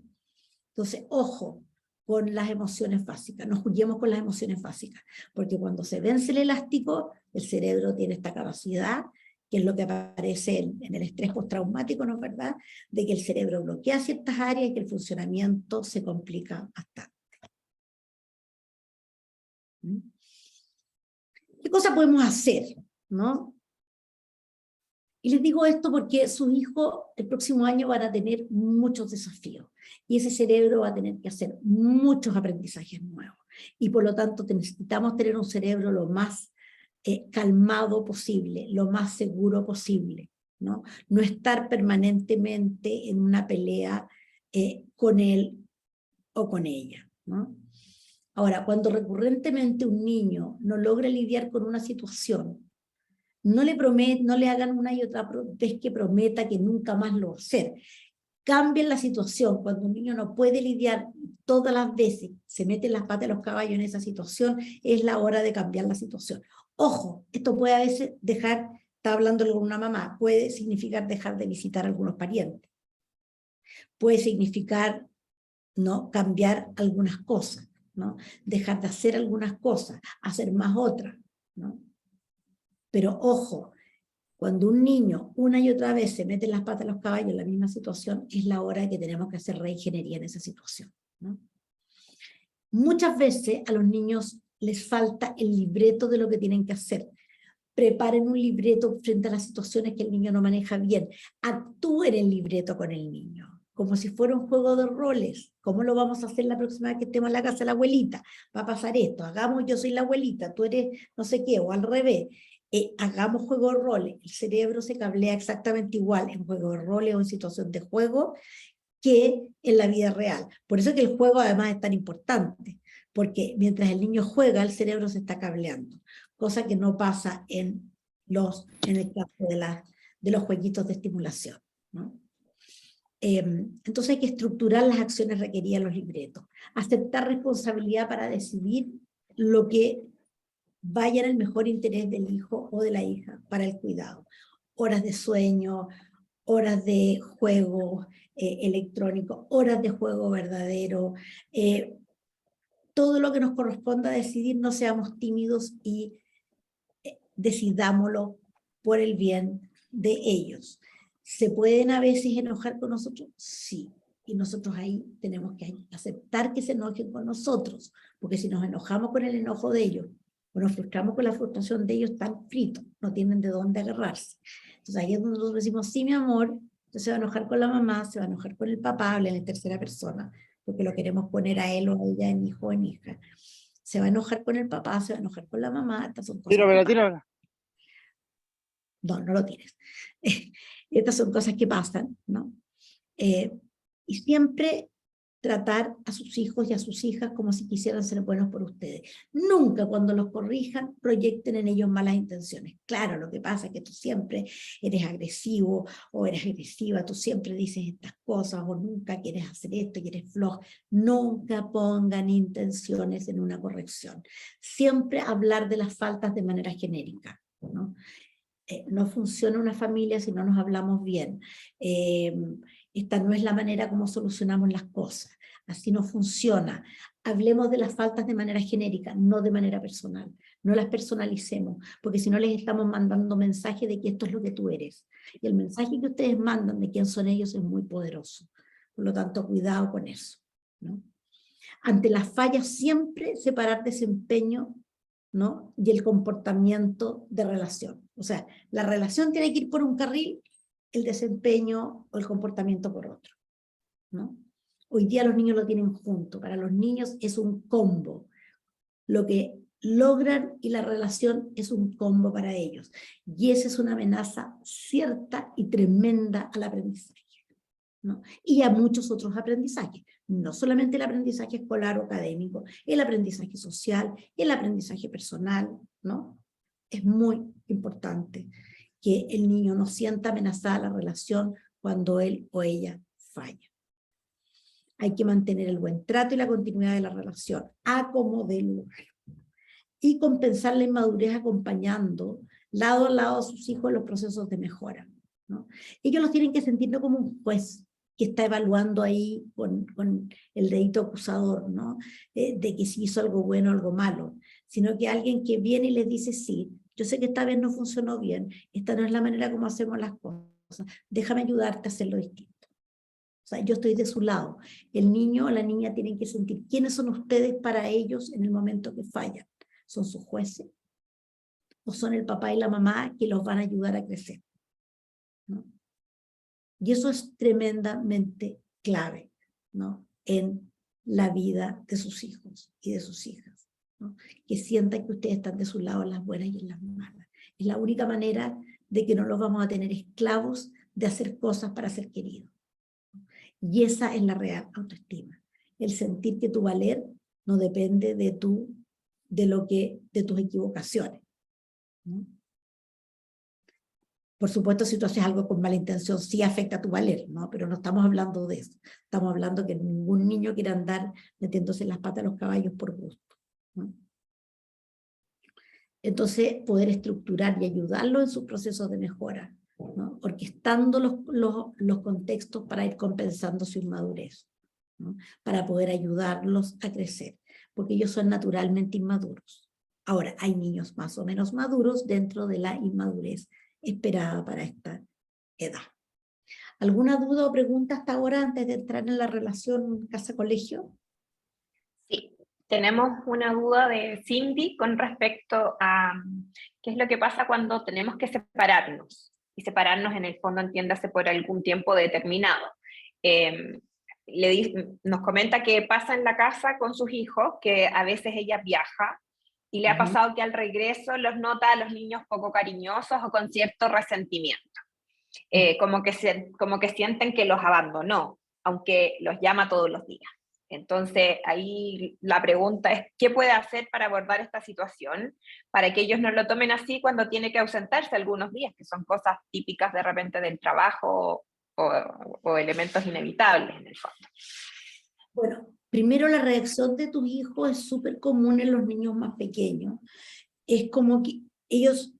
Entonces, ojo con las emociones básicas, no juguemos con las emociones básicas, porque cuando se vence el elástico, el cerebro tiene esta capacidad, que es lo que aparece en el estrés postraumático, ¿no es verdad?, de que el cerebro bloquea ciertas áreas y que el funcionamiento se complica bastante. ¿Qué cosa podemos hacer, no? Y les digo esto porque sus hijos el próximo año van a tener muchos desafíos y ese cerebro va a tener que hacer muchos aprendizajes nuevos y por lo tanto necesitamos tener un cerebro lo más calmado posible, lo más seguro posible, ¿no? No estar permanentemente en una pelea con él o con ella, ¿no? Ahora, cuando recurrentemente un niño no logra lidiar con una situación, no le hagan una y otra vez que prometa que nunca más lo va a hacer. Cambien la situación. Cuando un niño no puede lidiar todas las veces, se mete las patas de los caballos en esa situación, es la hora de cambiar la situación. Ojo, esto puede a veces estaba hablando con una mamá, puede significar dejar de visitar a algunos parientes. Puede significar, ¿no?, cambiar algunas cosas, ¿no? Dejar de hacer algunas cosas, hacer más otras, ¿no? Pero ojo, cuando un niño una y otra vez se mete las patas de los caballos en la misma situación, es la hora de que tenemos que hacer reingeniería en esa situación, ¿no? Muchas veces a los niños les falta el libreto de lo que tienen que hacer. Preparen un libreto frente a las situaciones que el niño no maneja bien. Actúen el libreto con el niño. como si fuera un juego de roles. ¿Cómo lo vamos a hacer la próxima vez que estemos en la casa de la abuelita? Va a pasar esto, hagamos yo soy la abuelita, tú eres no sé qué, o al revés. Hagamos juego de roles. El cerebro se cablea exactamente igual en juego de roles o en situación de juego que en la vida real. Por eso que el juego además es tan importante, porque mientras el niño juega, el cerebro se está cableando, cosa que no pasa en el caso de los jueguitos de estimulación, ¿no? Entonces hay que estructurar las acciones requeridas en los libretos, aceptar responsabilidad para decidir lo que vaya en el mejor interés del hijo o de la hija para el cuidado. Horas de sueño, horas de juego electrónico, horas de juego verdadero, todo lo que nos corresponda decidir, no seamos tímidos y decidámoslo por el bien de ellos. ¿Se pueden a veces enojar con nosotros? Sí. Y nosotros ahí tenemos que aceptar que se enojen con nosotros, porque si nos enojamos con el enojo de ellos, o nos frustramos con la frustración de ellos, están fritos, no tienen de dónde agarrarse. Entonces ahí es donde nosotros decimos, sí, mi amor, entonces se va a enojar con la mamá, se va a enojar con el papá, habla en tercera persona, porque lo queremos poner a él o a ella en hijo o en hija. Se va a enojar con el papá, se va a enojar con la mamá, estas son cosas que pasan. No, no lo tienes. Estas son cosas que pasan, ¿no? Y siempre tratar a sus hijos y a sus hijas como si quisieran ser buenos por ustedes. Nunca cuando los corrijan proyecten en ellos malas intenciones. Claro, lo que pasa es que tú siempre eres agresivo o eres agresiva, tú siempre dices estas cosas o nunca quieres hacer esto y eres flojo. Nunca pongan intenciones en una corrección. Siempre hablar de las faltas de manera genérica, ¿no? No funciona una familia si no nos hablamos bien. Esta no es la manera como solucionamos las cosas. Así no funciona. Hablemos de las faltas de manera genérica, no de manera personal. No las personalicemos, porque si no les estamos mandando mensaje de que esto es lo que tú eres. Y el mensaje que ustedes mandan de quién son ellos es muy poderoso. Por lo tanto, cuidado con eso, ¿no? Ante las fallas, siempre separar desempeño, ¿no? Y el comportamiento de relación. O sea, la relación tiene que ir por un carril, el desempeño o el comportamiento por otro, ¿no? Hoy día los niños lo tienen junto. Para los niños es un combo. Lo que logran y la relación es un combo para ellos. Y esa es una amenaza cierta y tremenda al aprendizaje, ¿no? Y a muchos otros aprendizajes, no solamente el aprendizaje escolar o académico, el aprendizaje social, el aprendizaje personal, ¿no? Es muy importante que el niño no sienta amenazada la relación cuando él o ella falla. Hay que mantener el buen trato y la continuidad de la relación, a como dé lugar. Y compensar la inmadurez acompañando lado a lado a sus hijos en los procesos de mejora, ¿no? Ellos los tienen que sentir no como un juez que está evaluando ahí con el dedito acusador, ¿no? De que si hizo algo bueno o algo malo, sino que alguien que viene y les dice, sí, yo sé que esta vez no funcionó bien, esta no es la manera como hacemos las cosas, déjame ayudarte a hacerlo distinto. O sea, yo estoy de su lado. El niño o la niña tienen que sentir quiénes son ustedes para ellos en el momento que fallan. ¿Son sus jueces? ¿O son el papá y la mamá que los van a ayudar a crecer? ¿No? Y eso es tremendamente clave, ¿no? En la vida de sus hijos y de sus hijas, ¿no? Que sientan que ustedes están de su lado en las buenas y en las malas. Es la única manera de que no los vamos a tener esclavos de hacer cosas para ser queridos. Y esa es la real autoestima. El sentir que tu valer no depende de tus equivocaciones, ¿no? Por supuesto, si tú haces algo con mala intención, sí afecta a tu valer, ¿no? Pero no estamos hablando de eso. Estamos hablando que ningún niño quiere andar metiéndose en las patas a los caballos por gusto, ¿no? Entonces, poder estructurar y ayudarlo en sus procesos de mejora, ¿no? Orquestando los contextos para ir compensando su inmadurez, ¿no? Para poder ayudarlos a crecer, porque ellos son naturalmente inmaduros. Ahora, hay niños más o menos maduros dentro de la inmadurez esperada para esta edad. ¿Alguna duda o pregunta hasta ahora antes de entrar en la relación casa-colegio? Sí, tenemos una duda de Cindy con respecto a qué es lo que pasa cuando tenemos que separarnos. Y separarnos en el fondo, entiéndase, por algún tiempo determinado. nos comenta que pasa en la casa con sus hijos, que a veces ella viaja, y le ha pasado que al regreso los nota a los niños poco cariñosos o con cierto resentimiento. Como que sienten que los abandonó, aunque los llama todos los días. Entonces, ahí la pregunta es, ¿qué puede hacer para abordar esta situación? Para que ellos no lo tomen así cuando tiene que ausentarse algunos días, que son cosas típicas de repente del trabajo o elementos inevitables en el fondo. Bueno, primero la reacción de tus hijos es súper común en los niños más pequeños. Es como que ellos,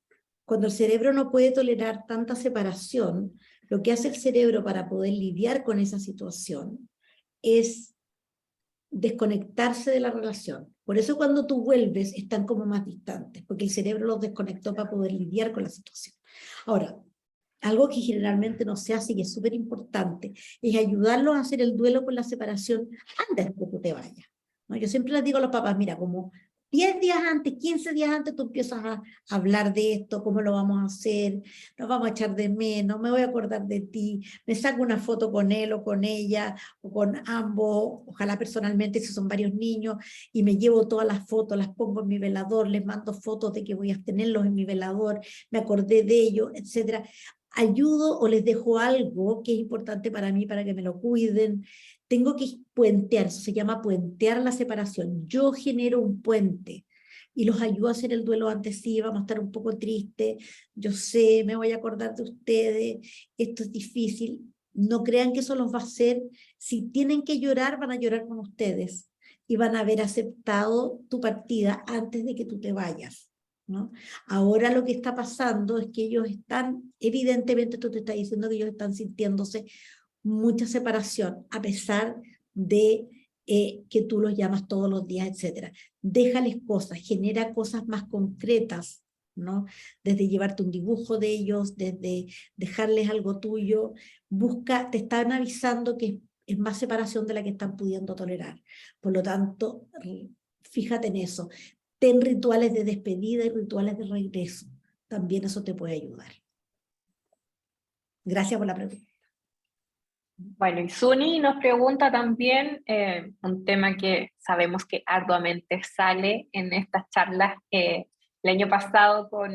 cuando el cerebro no puede tolerar tanta separación, lo que hace el cerebro para poder lidiar con esa situación es desconectarse de la relación. Por eso cuando tú vuelves están como más distantes, porque el cerebro los desconectó para poder lidiar con la situación. Ahora, algo que generalmente no se hace y es súper importante, es ayudarlos a hacer el duelo con la separación antes de que tú te vayas, ¿no? Yo siempre les digo a los papás, mira, como 10 días antes, 15 días antes, tú empiezas a hablar de esto, cómo lo vamos a hacer, nos vamos a echar de menos, me voy a acordar de ti, me saco una foto con él o con ella, o con ambos, ojalá personalmente si son varios niños, y me llevo todas las fotos, las pongo en mi velador, les mando fotos de que voy a tenerlos en mi velador, me acordé de ellos, etcétera. Ayudo o les dejo algo que es importante para mí, para que me lo cuiden. Tengo que puentear, eso se llama puentear la separación. Yo genero un puente y los ayudo a hacer el duelo antes. Sí, vamos a estar un poco tristes, yo sé, me voy a acordar de ustedes, esto es difícil. No crean que eso los va a hacer. Si tienen que llorar, van a llorar con ustedes y van a haber aceptado tu partida antes de que tú te vayas, ¿no? Ahora lo que está pasando es que ellos están, evidentemente tú te estás diciendo que ellos están sintiéndose mucha separación, a pesar de que tú los llamas todos los días, etc. Déjales cosas, genera cosas más concretas, ¿no? Desde llevarte un dibujo de ellos, desde dejarles algo tuyo, busca, te están avisando que es más separación de la que están pudiendo tolerar. Por lo tanto, fíjate en eso. Ten rituales de despedida y rituales de regreso. También eso te puede ayudar. Gracias por la pregunta. Bueno, y Suni nos pregunta también un tema que sabemos que arduamente sale en estas charlas el año pasado con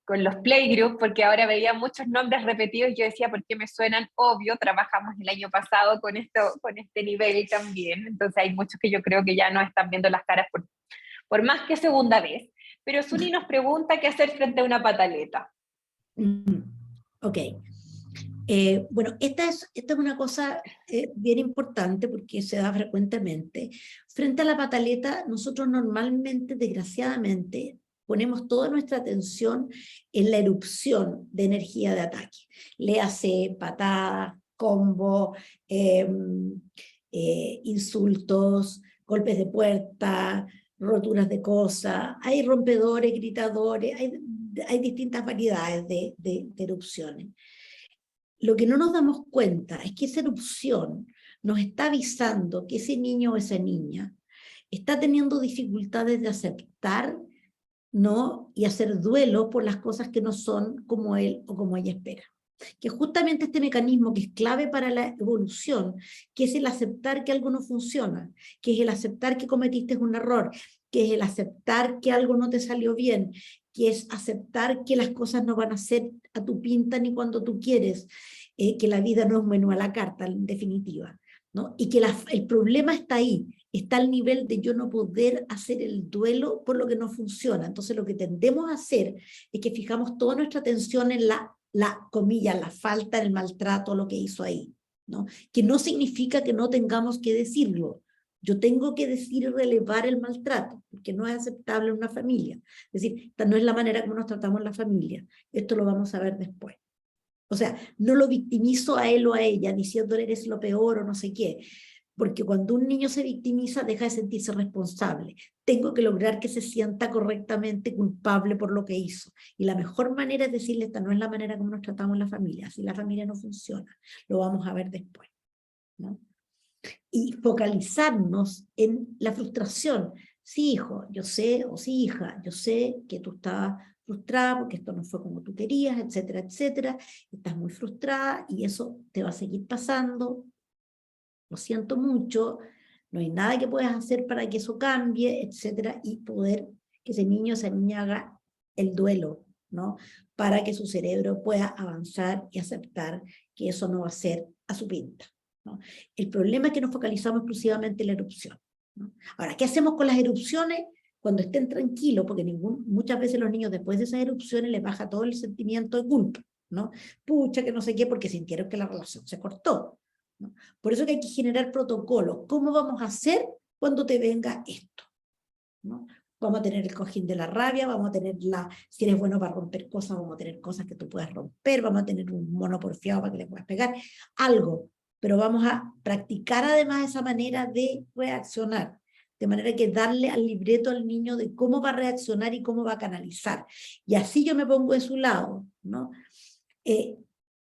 los playgroups, porque ahora veía muchos nombres repetidos y yo decía, ¿por qué me suenan? Obvio, trabajamos el año pasado con este nivel también, entonces hay muchos que yo creo que ya no están viendo las caras por más que segunda vez. Pero Suni nos pregunta qué hacer frente a una pataleta. Ok. Bueno, esta es una cosa bien importante porque se da frecuentemente. Frente a la pataleta, nosotros normalmente, desgraciadamente, ponemos toda nuestra atención en la erupción de energía de ataque. Léase patadas, combo, insultos, golpes de puerta, roturas de cosas, hay rompedores, gritadores, hay distintas variedades de erupciones. Lo que no nos damos cuenta es que esa erupción nos está avisando que ese niño o esa niña está teniendo dificultades de aceptar, ¿no? Y hacer duelo por las cosas que no son como él o como ella espera. Que justamente este mecanismo que es clave para la evolución, que es el aceptar que algo no funciona, que es el aceptar que cometiste un error, que es el aceptar que algo no te salió bien, que es aceptar que las cosas no van a ser a tu pinta ni cuando tú quieres, que la vida no es un menú a la carta, en definitiva, ¿no? Y que el problema está ahí, está al nivel de yo no poder hacer el duelo por lo que no funciona. Entonces lo que tendemos a hacer es que fijamos toda nuestra atención en la comilla, la falta, el maltrato, lo que hizo ahí, ¿no? Que no significa que no tengamos que decirlo. Yo tengo que decir y relevar el maltrato, porque no es aceptable en una familia. Es decir, esta no es la manera como nos tratamos en la familia. Esto lo vamos a ver después. O sea, no lo victimizo a él o a ella diciéndole eres lo peor o no sé qué. Porque cuando un niño se victimiza deja de sentirse responsable. Tengo que lograr que se sienta correctamente culpable por lo que hizo. Y la mejor manera es decirle, esta no es la manera como nos tratamos en la familia. Así la familia no funciona. Lo vamos a ver después, ¿no? Y focalizarnos en la frustración. Sí, hijo, yo sé, o sí, hija, yo sé que tú estás frustrada porque esto no fue como tú querías, etcétera, etcétera, estás muy frustrada y eso te va a seguir pasando, lo siento mucho, no hay nada que puedas hacer para que eso cambie, etcétera, y poder que ese niño, esa niña haga el duelo, ¿no? Para que su cerebro pueda avanzar y aceptar que eso no va a ser a su pinta, ¿no? El problema es que nos focalizamos exclusivamente en la erupción, ¿no? Ahora, ¿qué hacemos con las erupciones? Cuando estén tranquilos, porque muchas veces los niños después de esas erupciones les baja todo el sentimiento de culpa, ¿no? Pucha, que no sé qué, porque sintieron que la relación se cortó, ¿no? Por eso que hay que generar protocolos. ¿Cómo vamos a hacer cuando te venga esto? ¿No? Vamos a tener el cojín de la rabia, vamos a tener si eres bueno para romper cosas, vamos a tener cosas que tú puedas romper, vamos a tener un mono porfiado para que le puedas pegar, algo, pero vamos a practicar además esa manera de reaccionar, de manera que darle al libreto al niño de cómo va a reaccionar y cómo va a canalizar, y así yo me pongo de su lado, ¿no?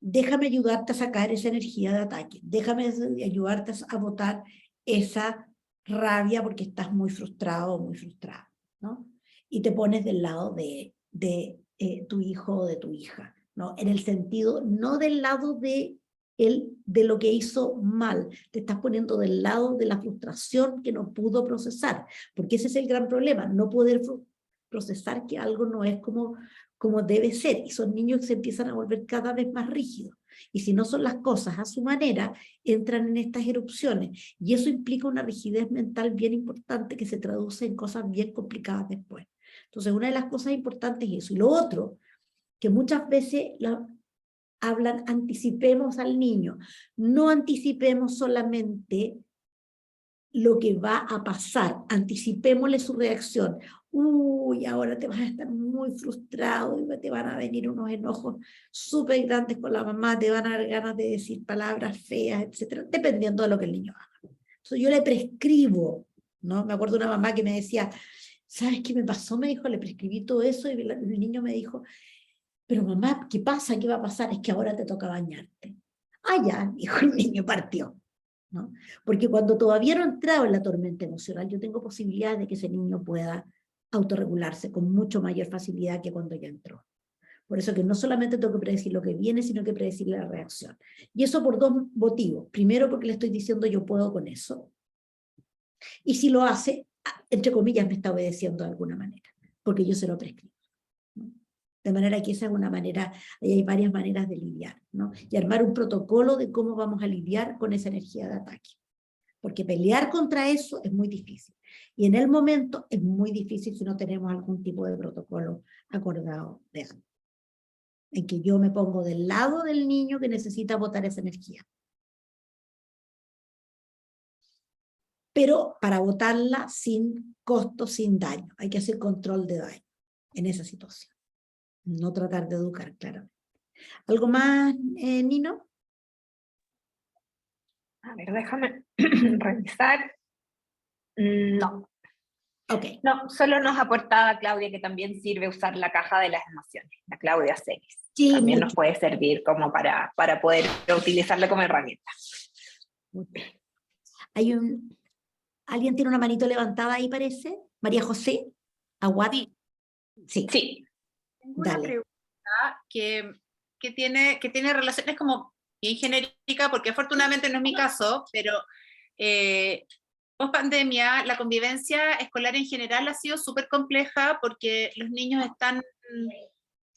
Déjame ayudarte a sacar esa energía de ataque, déjame ayudarte a botar esa rabia porque estás muy frustrado o muy frustrada, ¿no? Y te pones del lado de tu hijo o de tu hija, ¿no? En el sentido, no del lado de lo que hizo mal, te estás poniendo del lado de la frustración que no pudo procesar, porque ese es el gran problema, no poder procesar que algo no es como debe ser, y son niños que se empiezan a volver cada vez más rígidos, y si no son las cosas a su manera, entran en estas erupciones, y eso implica una rigidez mental bien importante que se traduce en cosas bien complicadas después. Entonces, una de las cosas importantes es eso, y lo otro, que muchas veces hablan, anticipemos al niño, no anticipemos solamente lo que va a pasar, anticipémosle su reacción. Uy, ahora te vas a estar muy frustrado y te van a venir unos enojos súper grandes con la mamá, te van a dar ganas de decir palabras feas, etcétera, dependiendo de lo que el niño haga. Entonces yo le prescribo, ¿no? Me acuerdo de una mamá que me decía, ¿sabes qué me pasó? Me dijo, le prescribí todo eso y el niño me dijo, pero mamá, ¿qué pasa? ¿Qué va a pasar? Es que ahora te toca bañarte. Ah, ya, dijo el niño, partió, ¿no? Porque cuando todavía no he entrado en la tormenta emocional, yo tengo posibilidades de que ese niño pueda autorregularse con mucho mayor facilidad que cuando ya entró. Por eso que no solamente tengo que predecir lo que viene, sino que predecir la reacción. Y eso por dos motivos. Primero, porque le estoy diciendo yo puedo con eso. Y si lo hace, entre comillas, me está obedeciendo de alguna manera, porque yo se lo prescribo, ¿no? De manera que esa es una manera, ahí hay varias maneras de lidiar, ¿no? Y armar un protocolo de cómo vamos a lidiar con esa energía de ataque. Porque pelear contra eso es muy difícil. Y en el momento es muy difícil si no tenemos algún tipo de protocolo acordado de antes, en que yo me pongo del lado del niño que necesita botar esa energía. Pero para botarla sin costo, sin daño. Hay que hacer control de daño en esa situación. No tratar de educar, claramente. ¿Algo más, Nino? A ver, déjame revisar. No. Ok. No, solo nos aportaba Claudia que también sirve usar la caja de las emociones, la Claudia Celis. Sí, También mucho. nos puede servir como para poder utilizarla como herramienta. Hay ¿alguien tiene una manito levantada ahí, parece? María José, Aguad. Sí. Sí. Tengo una Dale. pregunta que tiene relaciones como bien genérica, porque afortunadamente no es mi caso, pero post pandemia la convivencia escolar en general ha sido súper compleja porque los niños están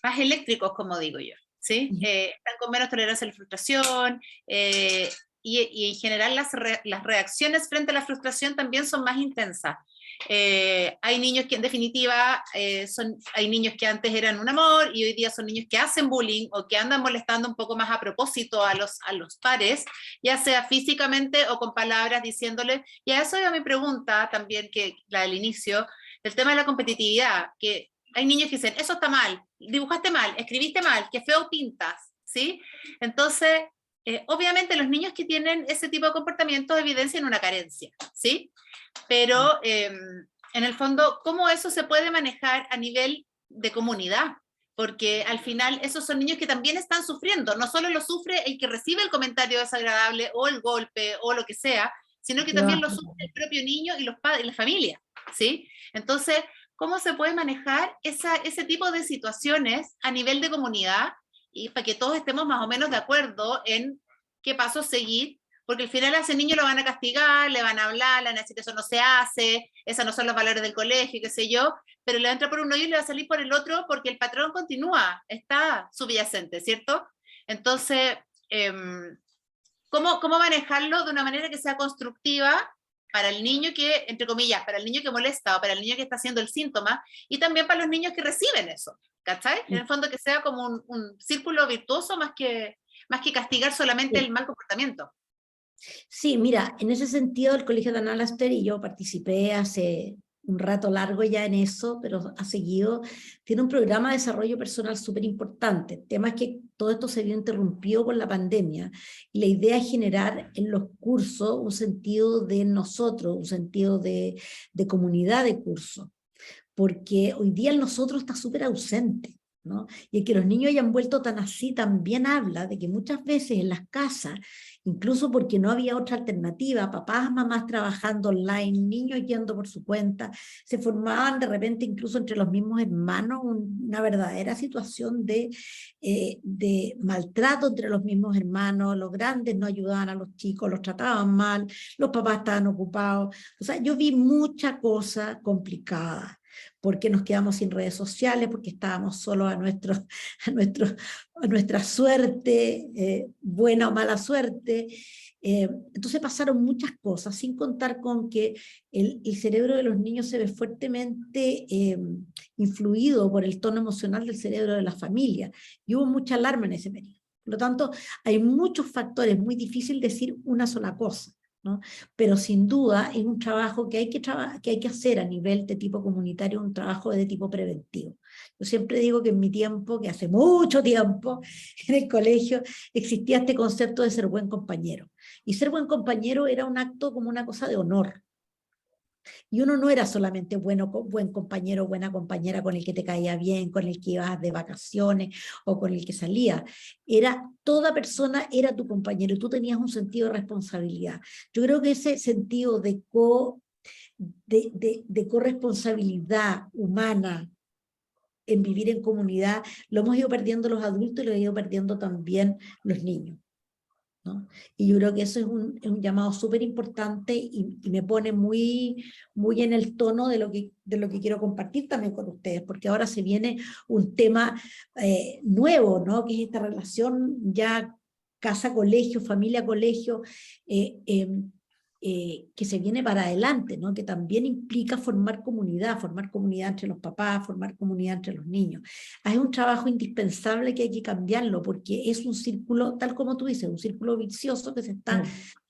más eléctricos, como digo yo, ¿sí? Están con menos tolerancia a la frustración, y en general las reacciones frente a la frustración también son más intensas. Hay niños que en definitiva hay niños que antes eran un amor y hoy día son niños que hacen bullying o que andan molestando un poco más a propósito a los pares, ya sea físicamente o con palabras diciéndoles, y a eso iba mi pregunta también, que la del inicio, el tema de la competitividad, que hay niños que dicen, eso está mal, dibujaste mal, escribiste mal, qué feo pintas, ¿sí? Entonces, obviamente los niños que tienen ese tipo de comportamientos evidencian una carencia, ¿sí? Pero en el fondo, ¿cómo eso se puede manejar a nivel de comunidad? Porque al final esos son niños que también están sufriendo, no solo lo sufre el que recibe el comentario desagradable o el golpe o lo que sea, sino que también lo sufre el propio niño y los padres y la familia, ¿sí? Entonces, cómo se puede manejar ese tipo de situaciones a nivel de comunidad y para que todos estemos más o menos de acuerdo en qué pasos seguir, porque al final a ese niño lo van a castigar, le van a hablar, le van a decir que eso no se hace, esos no son los valores del colegio, qué sé yo, pero le va a entrar por un hoyo y le va a salir por el otro porque el patrón continúa, está subyacente, ¿cierto? Entonces, ¿cómo manejarlo de una manera que sea constructiva para el niño que, entre comillas, para el niño que molesta o para el niño que está haciendo el síntoma, y también para los niños que reciben eso, ¿cachai? En el fondo que sea como un círculo virtuoso más que castigar solamente el mal comportamiento. Sí, mira, en ese sentido el Colegio de Analaster, y yo participé hace un rato largo ya en eso, pero ha seguido, tiene un programa de desarrollo personal súper importante. El tema es que todo esto se vio interrumpido por la pandemia, y la idea es generar en los cursos un sentido de nosotros, un sentido de comunidad de curso, porque hoy día el nosotros está súper ausente, ¿no? Y el que los niños hayan vuelto tan así también habla de que muchas veces en las casas, incluso porque no había otra alternativa, papás, mamás trabajando online, niños yendo por su cuenta, se formaban de repente incluso entre los mismos hermanos una verdadera situación de maltrato entre los mismos hermanos. Los grandes no ayudaban a los chicos, los trataban mal, los papás estaban ocupados. O sea, yo vi mucha cosa complicada, porque nos quedamos sin redes sociales, porque estábamos solos a nuestra suerte, buena o mala suerte. Entonces pasaron muchas cosas, sin contar con que el cerebro de los niños se ve fuertemente influido por el tono emocional del cerebro de la familia, y hubo mucha alarma en ese periodo. Por lo tanto, hay muchos factores, muy difícil decir una sola cosa, ¿no? Pero sin duda es un trabajo que hay que hacer a nivel de tipo comunitario, un trabajo de tipo preventivo. Yo siempre digo que en mi tiempo, que hace mucho tiempo, en el colegio existía este concepto de ser buen compañero. Y ser buen compañero era un acto como una cosa de honor. Y uno no era solamente buen compañero o buena compañera con el que te caía bien, con el que ibas de vacaciones o con el que salía. Toda persona era tu compañero y tú tenías un sentido de responsabilidad. Yo creo que ese sentido de corresponsabilidad humana en vivir en comunidad lo hemos ido perdiendo los adultos y lo han ido perdiendo también los niños, ¿no? Y yo creo que eso es un llamado súper importante, y me pone muy, muy en el tono de lo que quiero compartir también con ustedes, porque ahora se viene un tema nuevo, ¿no? Que es esta relación ya casa-colegio, familia-colegio, que se viene para adelante, ¿no? Que también implica formar comunidad entre los papás, formar comunidad entre los niños. Es un trabajo indispensable que hay que cambiarlo, porque es un círculo, tal como tú dices, un círculo vicioso que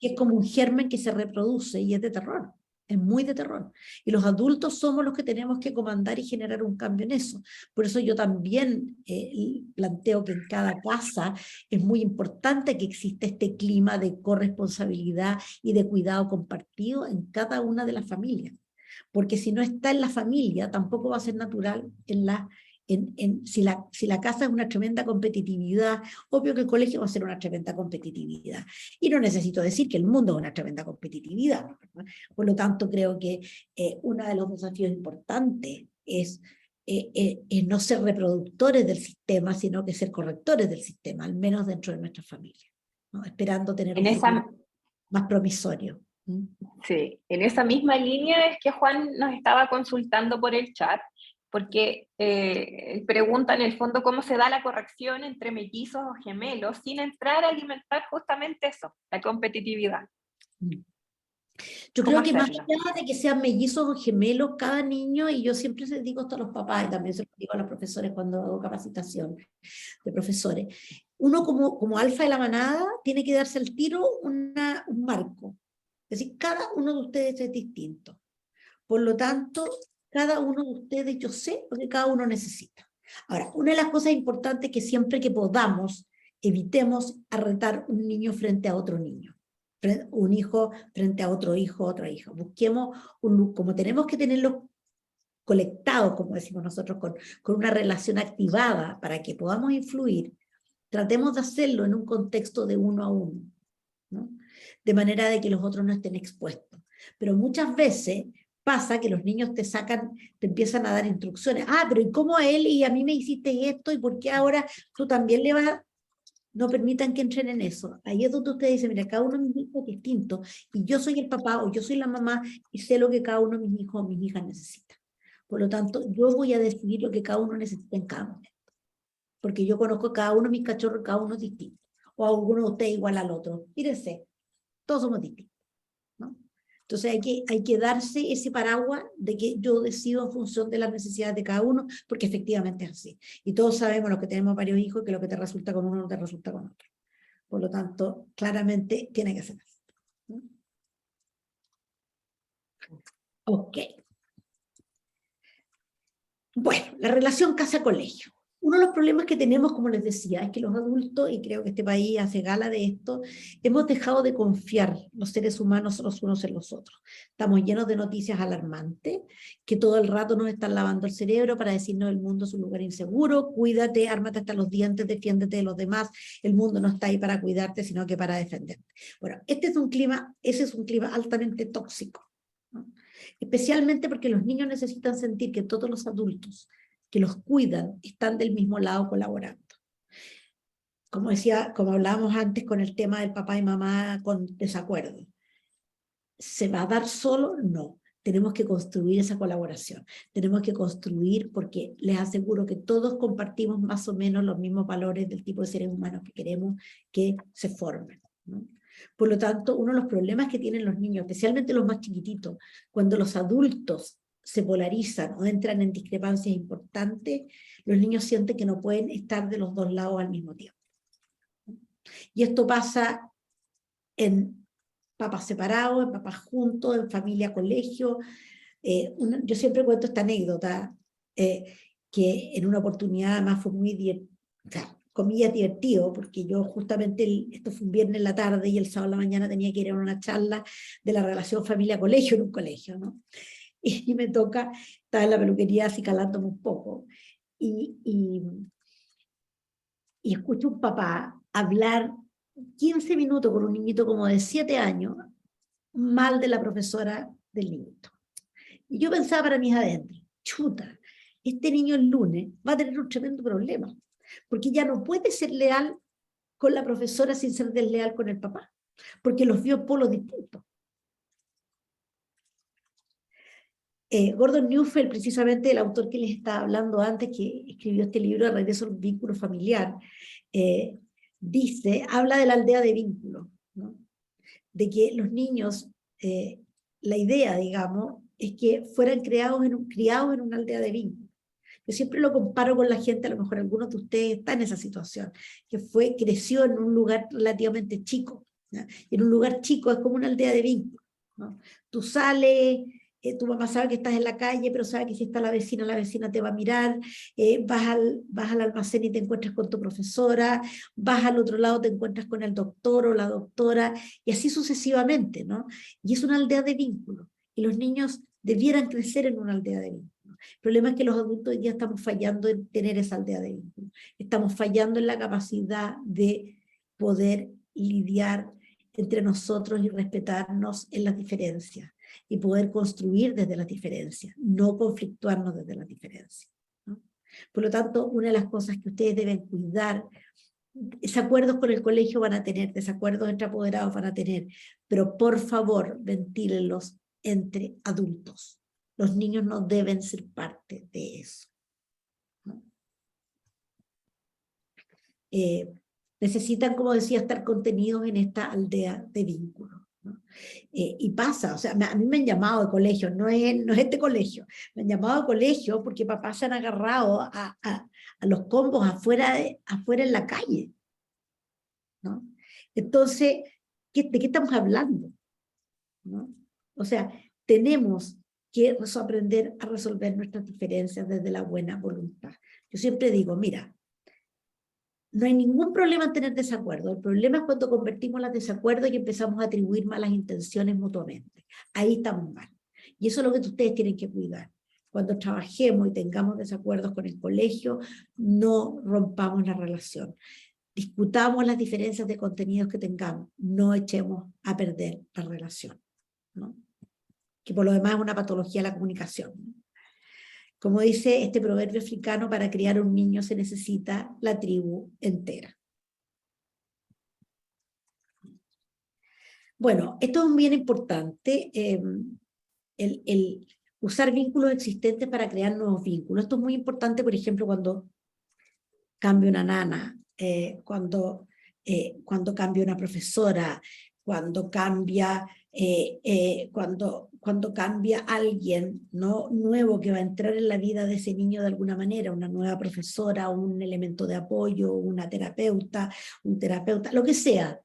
es como un germen que se reproduce, y es de terror. Es muy de terror. Y los adultos somos los que tenemos que comandar y generar un cambio en eso. Por eso yo también planteo que en cada casa es muy importante que exista este clima de corresponsabilidad y de cuidado compartido en cada una de las familias. Porque si no está en la familia, tampoco va a ser natural si la casa es una tremenda competitividad, obvio que el colegio va a ser una tremenda competitividad. Y no necesito decir que el mundo es una tremenda competitividad, ¿no? Por lo tanto, creo que uno de los desafíos importantes es no ser reproductores del sistema, sino que ser correctores del sistema, al menos dentro de nuestra familia, ¿no? Esperando tener un futuro más promisorio. Sí, en esa misma línea es que Juan nos estaba consultando por el chat, porque pregunta en el fondo cómo se da la corrección entre mellizos o gemelos sin entrar a alimentar justamente eso, la competitividad. Yo creo que más allá de que sean mellizos o gemelos, cada niño, y yo siempre les digo esto a los papás, y también se lo digo a los profesores cuando hago capacitación de profesores, uno como alfa de la manada tiene que darse al tiro un marco. Es decir, cada uno de ustedes es distinto. Por lo tanto, cada uno de ustedes, yo sé lo que cada uno necesita. Ahora, una de las cosas importantes es que siempre que podamos, evitemos arretar un niño frente a otro niño, un hijo frente a otro hijo, otra hija. Busquemos, como tenemos que tenerlos colectados, como decimos nosotros, con una relación activada para que podamos influir, tratemos de hacerlo en un contexto de uno a uno, ¿no? De manera de que los otros no estén expuestos. Pero muchas veces pasa que los niños te empiezan a dar instrucciones. Ah, pero ¿y cómo a él y a mí me hiciste esto? ¿Y por qué ahora tú también le vas? No permitan que entren en eso. Ahí es donde usted dice, mira, cada uno de mis hijos es distinto, y yo soy el papá o yo soy la mamá y sé lo que cada uno de mis hijos o mis hijas necesita. Por lo tanto, yo voy a decidir lo que cada uno necesita en cada momento. Porque yo conozco a cada uno de mis cachorros, cada uno es distinto. O alguno de ustedes igual al otro. Fíjense, todos somos distintos, ¿no? Entonces hay que darse ese paraguas de que yo decido en función de las necesidades de cada uno, porque efectivamente es así. Y todos sabemos, los que tenemos varios hijos, que lo que te resulta con uno no te resulta con otro. Por lo tanto, claramente tiene que ser así, ¿no? Ok. Bueno, la relación casa-colegio. Uno de los problemas que tenemos, como les decía, es que los adultos, y creo que este país hace gala de esto, hemos dejado de confiar los seres humanos los unos en los otros. Estamos llenos de noticias alarmantes, que todo el rato nos están lavando el cerebro para decirnos el mundo es un lugar inseguro, cuídate, ármate hasta los dientes, defiéndete de los demás, el mundo no está ahí para cuidarte, sino que para defenderte. Bueno, ese es un clima altamente tóxico, ¿no? Especialmente porque los niños necesitan sentir que todos los adultos que los cuidan están del mismo lado colaborando. Como decía, como hablábamos antes con el tema del papá y mamá con desacuerdo. ¿Se va a dar solo? No. Tenemos que construir esa colaboración. Tenemos que construir, porque les aseguro que todos compartimos más o menos los mismos valores del tipo de seres humanos que queremos que se formen, ¿no? Por lo tanto, uno de los problemas que tienen los niños, especialmente los más chiquititos, cuando los adultos se polarizan o entran en discrepancias importantes, los niños sienten que no pueden estar de los dos lados al mismo tiempo. Y esto pasa en papás separados, en papás juntos, en familia, colegio. Yo siempre cuento esta anécdota, que en una oportunidad además fue muy, comillas, divertido, porque yo justamente, esto fue un viernes en la tarde y el sábado en la mañana tenía que ir a una charla de la relación familia-colegio en un colegio, ¿no? Y me toca, estaba en la peluquería así calándome un poco, y escucho un papá hablar 15 minutos con un niñito como de 7 años, mal de la profesora del niñito. Y yo pensaba para mis adentro, chuta, este niño el lunes va a tener un tremendo problema, porque ya no puede ser leal con la profesora sin ser desleal con el papá, porque los vio polos distintos. Gordon Neufeld, precisamente el autor que les estaba hablando antes, que escribió este libro de Regreso al vínculo familiar, habla de la aldea de vínculo, ¿no? De que los niños, la idea, digamos, es que fueran criados en una aldea de vínculo. Yo siempre lo comparo con la gente, a lo mejor algunos de ustedes están en esa situación, que creció en un lugar relativamente chico, ¿no? Y en un lugar chico es como una aldea de vínculo, ¿no? Tú sales, tu mamá sabe que estás en la calle, pero sabe que si está la vecina te va a mirar, vas al almacén y te encuentras con tu profesora, vas al otro lado, te encuentras con el doctor o la doctora, y así sucesivamente, ¿no? Y es una aldea de vínculos, y los niños debieran crecer en una aldea de vínculos. El problema es que los adultos ya estamos fallando en tener esa aldea de vínculos, estamos fallando en la capacidad de poder lidiar entre nosotros y respetarnos en las diferencias, y poder construir desde las diferencias, no conflictuarnos desde las diferencias, ¿no? Por lo tanto, una de las cosas que ustedes deben cuidar, desacuerdos con el colegio van a tener, desacuerdos entre apoderados van a tener, pero por favor, ventílenlos entre adultos. Los niños no deben ser parte de eso, ¿no? Necesitan, como decía, estar contenidos en esta aldea de vínculos, ¿no? Y pasa, o sea, a mí me han llamado de colegio, no es este colegio, me han llamado de colegio porque papás se han agarrado a los combos afuera en la calle, ¿no? Entonces, ¿de qué estamos hablando? ¿No? O sea, tenemos que aprender a resolver nuestras diferencias desde la buena voluntad. Yo siempre digo, mira, no hay ningún problema en tener desacuerdo. El problema es cuando convertimos los desacuerdos y empezamos a atribuir malas intenciones mutuamente. Ahí estamos mal. Y eso es lo que ustedes tienen que cuidar. Cuando trabajemos y tengamos desacuerdos con el colegio, no rompamos la relación. Discutamos las diferencias de contenidos que tengamos. No echemos a perder la relación, ¿no? que por lo demás es una patología de la comunicación. Como dice este proverbio africano, para criar un niño se necesita la tribu entera. Bueno, esto es bien importante, el usar vínculos existentes para crear nuevos vínculos. Esto es muy importante, por ejemplo, cuando cambia una nana, cuando cambia una profesora, cuando cambia, cuando cambia alguien, ¿no?, nuevo que va a entrar en la vida de ese niño de alguna manera, una nueva profesora, un elemento de apoyo, una terapeuta, un terapeuta, lo que sea.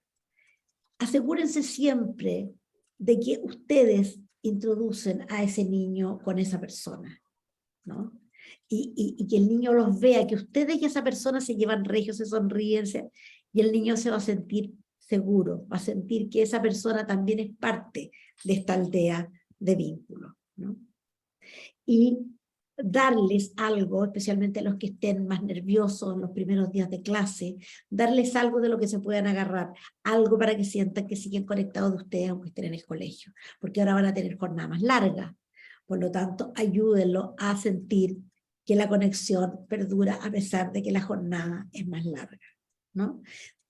Asegúrense siempre de que ustedes introducen a ese niño con esa persona, ¿no? Y que el niño los vea, que ustedes y esa persona se llevan regios, se sonríen, y el niño se va a sentir seguro, va a sentir que esa persona también es parte de esta aldea de vínculos, ¿no? Y darles algo, especialmente a los que estén más nerviosos en los primeros días de clase, darles algo de lo que se puedan agarrar, algo para que sientan que siguen conectados de ustedes aunque estén en el colegio, porque ahora van a tener jornada más larga. Por lo tanto, ayúdenlo a sentir que la conexión perdura a pesar de que la jornada es más larga, ¿no?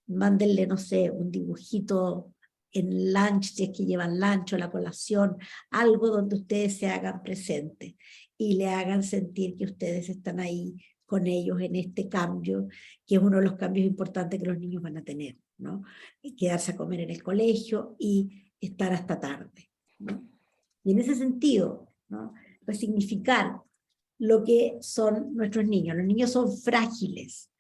Mándenle, no sé, un dibujito en lunch, si es que llevan lunch o la colación, algo donde ustedes se hagan presentes y le hagan sentir que ustedes están ahí con ellos en este cambio, que es uno de los cambios importantes que los niños van a tener, ¿no? Y quedarse a comer en el colegio y estar hasta tarde, ¿no? Y en ese sentido, ¿no?, resignificar lo que son nuestros niños. Los niños son frágiles,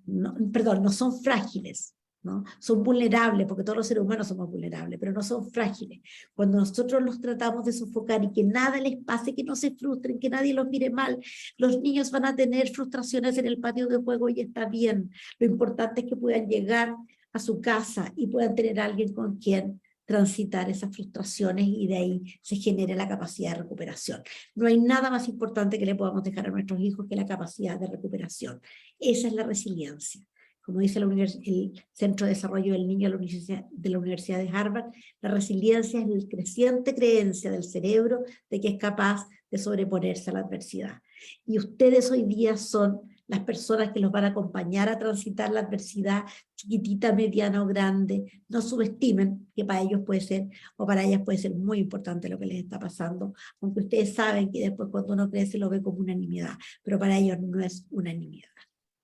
no son frágiles, ¿no? Son vulnerables, porque todos los seres humanos somos vulnerables, pero no son frágiles. Cuando nosotros los tratamos de sofocar y que nada les pase, que no se frustren, que nadie los mire mal, los niños van a tener frustraciones en el patio de juego y está bien. Lo importante es que puedan llegar a su casa y puedan tener a alguien con quien transitar esas frustraciones y de ahí se genere la capacidad de recuperación. No hay nada más importante que le podamos dejar a nuestros hijos que la capacidad de recuperación. Esa es la resiliencia. Como dice el Centro de Desarrollo del Niño de la Universidad de Harvard, la resiliencia es la creciente creencia del cerebro de que es capaz de sobreponerse a la adversidad. Y ustedes hoy día son las personas que los van a acompañar a transitar la adversidad, chiquitita, mediana o grande. No subestimen que para ellos puede ser, o para ellas puede ser muy importante lo que les está pasando, aunque ustedes saben que después cuando uno crece lo ve como una nimiedad, pero para ellos no es una nimiedad,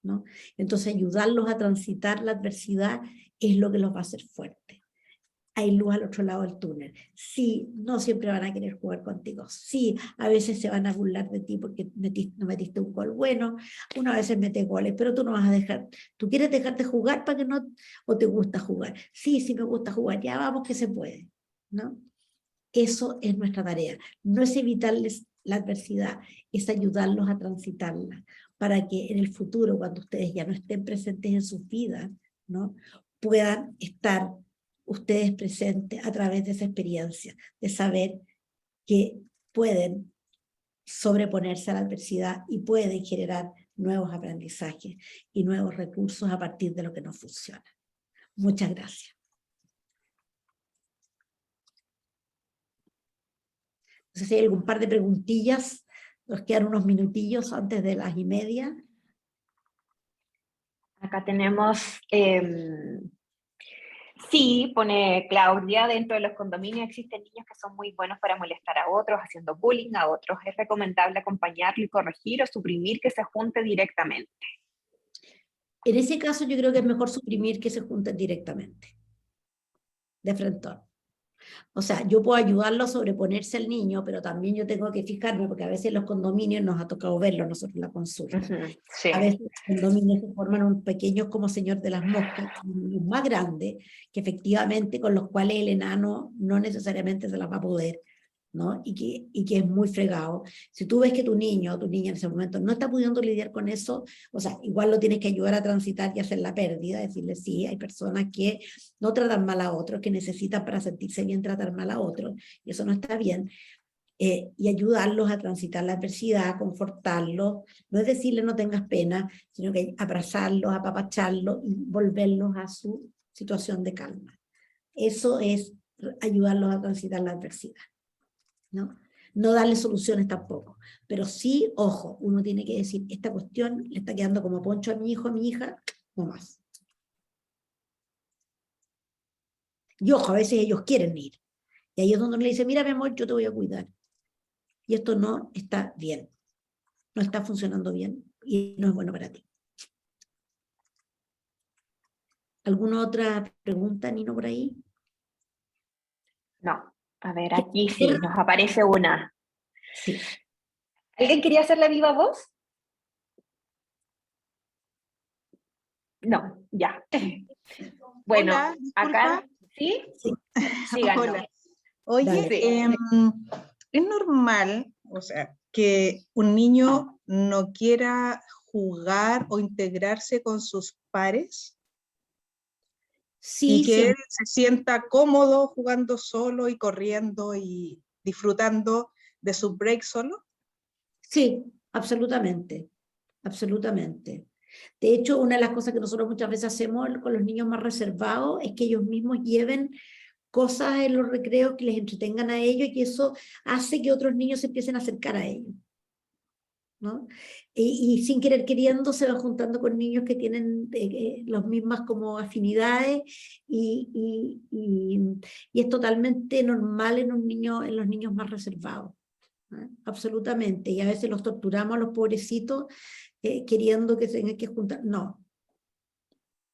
¿no? Entonces ayudarlos a transitar la adversidad es lo que los va a hacer fuertes. Hay luz al otro lado del túnel. Sí, no siempre van a querer jugar contigo. Sí, a veces se van a burlar de ti porque no metiste un gol bueno. Una vez mete goles, pero tú no vas a dejar. ¿Tú quieres dejarte jugar para que no? ¿O te gusta jugar? Sí, sí me gusta jugar. Ya vamos que se puede, ¿no? Eso es nuestra tarea. No es evitarles la adversidad, es ayudarlos a transitarla para que en el futuro, cuando ustedes ya no estén presentes en sus vidas, ¿no?, puedan estar ustedes presentes a través de esa experiencia, de saber que pueden sobreponerse a la adversidad y pueden generar nuevos aprendizajes y nuevos recursos a partir de lo que no funciona. Muchas gracias. No sé si hay algún par de preguntillas, nos quedan unos minutillos antes de las 1:30. Acá tenemos... Sí, pone Claudia, dentro de los condominios existen niños que son muy buenos para molestar a otros, haciendo bullying a otros. Es recomendable acompañarlo y corregir o suprimir que se junte directamente. En ese caso yo creo que es mejor suprimir que se junten directamente, de frente. O sea, yo puedo ayudarlo a sobreponerse al niño, pero también yo tengo que fijarme, porque a veces en los condominios nos ha tocado verlo nosotros en la consulta. Sí. A veces los condominios se forman un pequeños como señor de las moscas, un más grande, que efectivamente con los cuales el enano no necesariamente se las va a poder, ¿no? Y que es muy fregado. Si tú ves que tu niño o tu niña en ese momento no está pudiendo lidiar con eso, o sea, igual lo tienes que ayudar a transitar y hacer la pérdida, decirle sí, hay personas que no tratan mal a otros, que necesitan para sentirse bien tratar mal a otros, y eso no está bien. Y ayudarlos a transitar la adversidad, confortarlos, no es decirle no tengas pena, sino que abrazarlos, apapacharlos y volverlos a su situación de calma. Eso es ayudarlos a transitar la adversidad. ¿no? No darle soluciones tampoco, pero sí, ojo, uno tiene que decir, esta cuestión le está quedando como poncho a mi hijo, a mi hija, no más. Y ojo, a veces ellos quieren ir, y ahí es donde uno le dice, mira mi amor, yo te voy a cuidar, y esto no está bien, no está funcionando bien, y no es bueno para ti. ¿Alguna otra pregunta, Nino, por ahí? No, a ver, aquí sí, nos aparece una. Sí. ¿Alguien quería hacer la viva voz? No, ya. Bueno, Hola, acá, disculpa. ¿sí? Sí. Síganos. Hola. Oye, Dale. Sí. es normal, o sea, que un niño no quiera jugar o integrarse con sus pares Sí, y que él siempre. se sienta cómodo jugando solo y corriendo y disfrutando de su break solo. Sí, absolutamente, absolutamente. De hecho, una de las cosas que nosotros muchas veces hacemos con los niños más reservados es que ellos mismos lleven cosas en los recreos que les entretengan a ellos y que eso hace que otros niños se empiecen a acercar a ellos, ¿no? Y sin querer queriendo se van juntando con niños que tienen las mismas como afinidades y es totalmente normal en un niño, en los niños más reservados, ¿no? Absolutamente. Y a veces los torturamos a los pobrecitos queriendo que se tengan que juntar. No,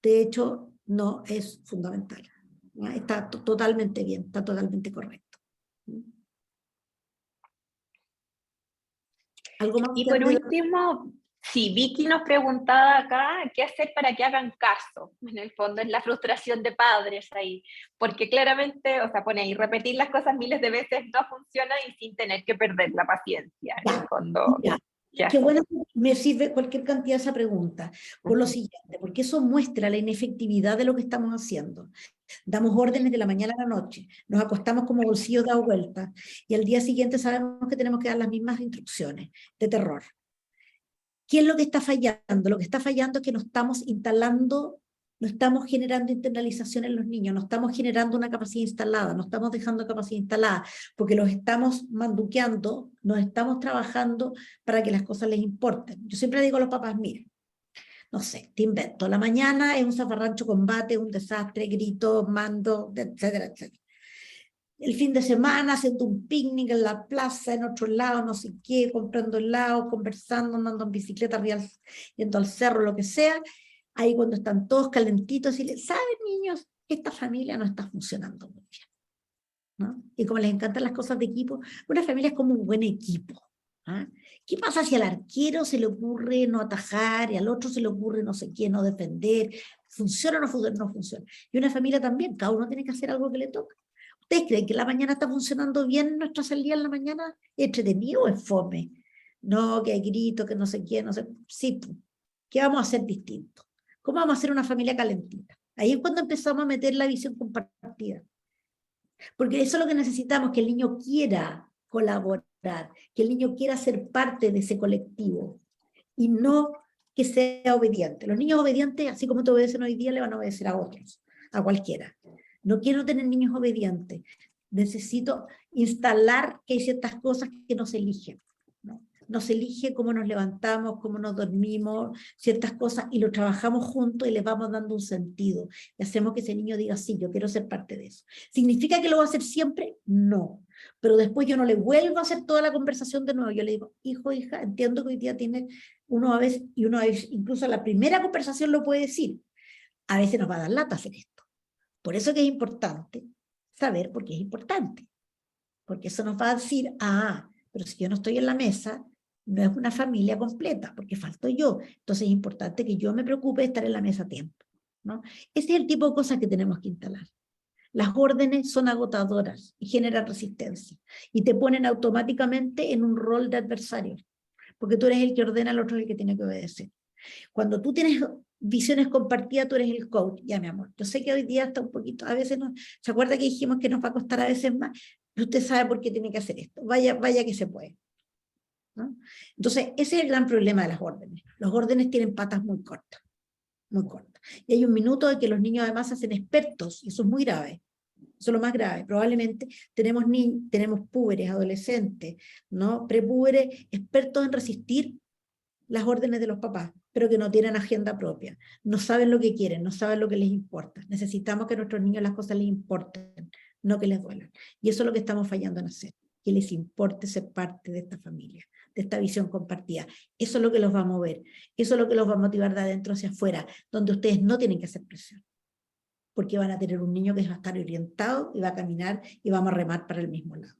de hecho, no es fundamental, ¿no? Está totalmente bien, está totalmente correcto. ¿Algo más Y que por antes? último, sí, Vicky nos preguntaba acá qué hacer para que hagan caso. En el fondo es la frustración de padres ahí, porque claramente, o sea, pone ahí, repetir las cosas miles de veces no funciona y sin tener que perder la paciencia. En el fondo, Ya, ¿qué qué hacer? bueno, me sirve cualquier cantidad de esa pregunta, por lo siguiente, porque eso muestra la inefectividad de lo que estamos haciendo. Damos órdenes de la mañana a la noche, nos acostamos como bolsillos dados vueltas, y al día siguiente sabemos que tenemos que dar las mismas instrucciones de terror. ¿Qué es lo que está fallando? Lo que está fallando es que no estamos instalando, no estamos generando internalización en los niños, no estamos generando una capacidad instalada, no estamos dejando capacidad instalada, porque los estamos manduqueando, nos estamos trabajando para que las cosas les importen. Yo siempre digo a los papás, miren, no sé, te invento, la mañana es un zafarrancho combate, un desastre, gritos, mando, etcétera, etcétera. El fin de semana haciendo un picnic en la plaza, en otro lado, no sé qué, comprando helado, conversando, andando en bicicleta, yendo al cerro, lo que sea. Ahí cuando están todos calentitos y les, ¿saben, niños? Esta familia no está funcionando muy bien, ¿no? Y como les encantan las cosas de equipo, una familia es como un buen equipo. ¿Ah? ¿Qué pasa si al arquero se le ocurre no atajar y al otro se le ocurre no sé qué, no defender? ¿Funciona o no funciona? No funciona. Y una familia también, cada uno tiene que hacer algo que le toca. ¿Ustedes creen que la mañana está funcionando bien nuestra salida en la mañana? ¿Es entretenido o es fome? No, que hay gritos, que no sé qué, no sé. Sí, ¿qué vamos a hacer distinto? ¿Cómo vamos a hacer una familia calentita? Ahí es cuando empezamos a meter la visión compartida. Porque eso es lo que necesitamos, que el niño quiera colaborar, que el niño quiera ser parte de ese colectivo y no que sea obediente. Los niños obedientes, así como te obedecen hoy día, le van a obedecer a otros, a cualquiera. No quiero tener niños obedientes. Necesito instalar que hay ciertas cosas que no se eligen, ¿no? No se elige cómo nos levantamos, cómo nos dormimos, ciertas cosas, y lo trabajamos juntos y les vamos dando un sentido. Y hacemos que ese niño diga, sí, yo quiero ser parte de eso. ¿Significa que lo va a hacer siempre? No. Pero después yo no le vuelvo a hacer toda la conversación de nuevo. Yo le digo, hijo, hija, entiendo que hoy día tiene uno a veces, y uno a veces, incluso la primera conversación lo puede decir. A veces nos va a dar lata hacer esto. Por eso que es importante saber por qué es importante. Porque eso nos va a decir, ah, pero si yo no estoy en la mesa, no es una familia completa, porque falto yo. Entonces es importante que yo me preocupe de estar en la mesa a tiempo, ¿no? Ese es el tipo de cosas que tenemos que instalar. Las órdenes son agotadoras y generan resistencia. Y te ponen automáticamente en un rol de adversario, porque tú eres el que ordena, al otro es el que tiene que obedecer. Cuando tú tienes visiones compartidas, tú eres el coach. Ya, mi amor, yo sé que hoy día está un poquito, a veces no, ¿se acuerda que dijimos que nos va a costar a veces más? Pero usted sabe por qué tiene que hacer esto. Vaya que se puede, ¿no? Entonces, ese es el gran problema de las órdenes. Los órdenes tienen patas muy cortas, muy cortas. Y hay un minuto en que los niños además se hacen expertos, y eso es muy grave. Eso es lo más grave. Probablemente tenemos púberes, adolescentes, ¿no? Prepúberes, expertos en resistir las órdenes de los papás, pero que no tienen agenda propia. No saben lo que quieren, no saben lo que les importa. Necesitamos que a nuestros niños las cosas les importen, no que les duelan. Y eso es lo que estamos fallando en hacer, que les importe ser parte de esta familia, de esta visión compartida. Eso es lo que los va a mover, eso es lo que los va a motivar de adentro hacia afuera, donde ustedes no tienen que hacer presión, porque van a tener un niño que va a estar orientado y va a caminar y vamos a remar para el mismo lado.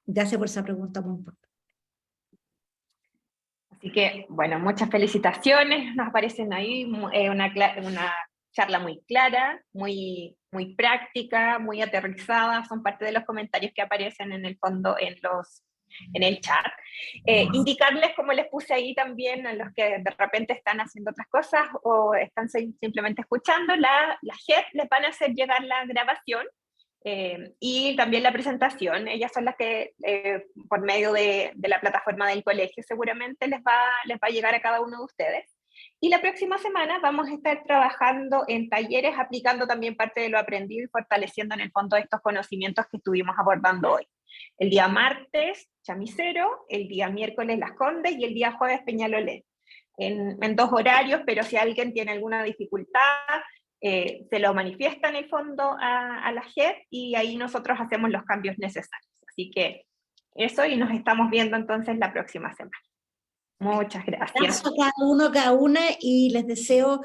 Gracias por esa pregunta muy importante. Así que, bueno, muchas felicitaciones, nos parecen ahí una charla muy clara, muy práctica, muy aterrizada, son parte de los comentarios que aparecen en el fondo en el chat. Indicarles, como les puse ahí también, a los que de repente están haciendo otras cosas o están simplemente escuchando, la JEP les van a hacer llegar la grabación y también la presentación. Ellas son las que por medio de la plataforma del colegio seguramente les va a llegar a cada uno de ustedes. Y la próxima semana vamos a estar trabajando en talleres, aplicando también parte de lo aprendido y fortaleciendo en el fondo estos conocimientos que estuvimos abordando hoy. El día martes, Chamicero, el día miércoles, Las Condes, y el día jueves, Peñalolén. En 2 horarios, pero si alguien tiene alguna dificultad, se lo manifiesta en el fondo a la JEP y ahí nosotros hacemos los cambios necesarios. Así que eso, y nos estamos viendo entonces la próxima semana. Muchas gracias. Gracias a cada uno, cada una, y les deseo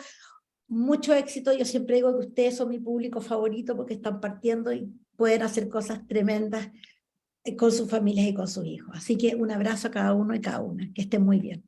mucho éxito. Yo siempre digo que ustedes son mi público favorito porque están partiendo y pueden hacer cosas tremendas con sus familias y con sus hijos. Así que un abrazo a cada uno y cada una. Que estén muy bien.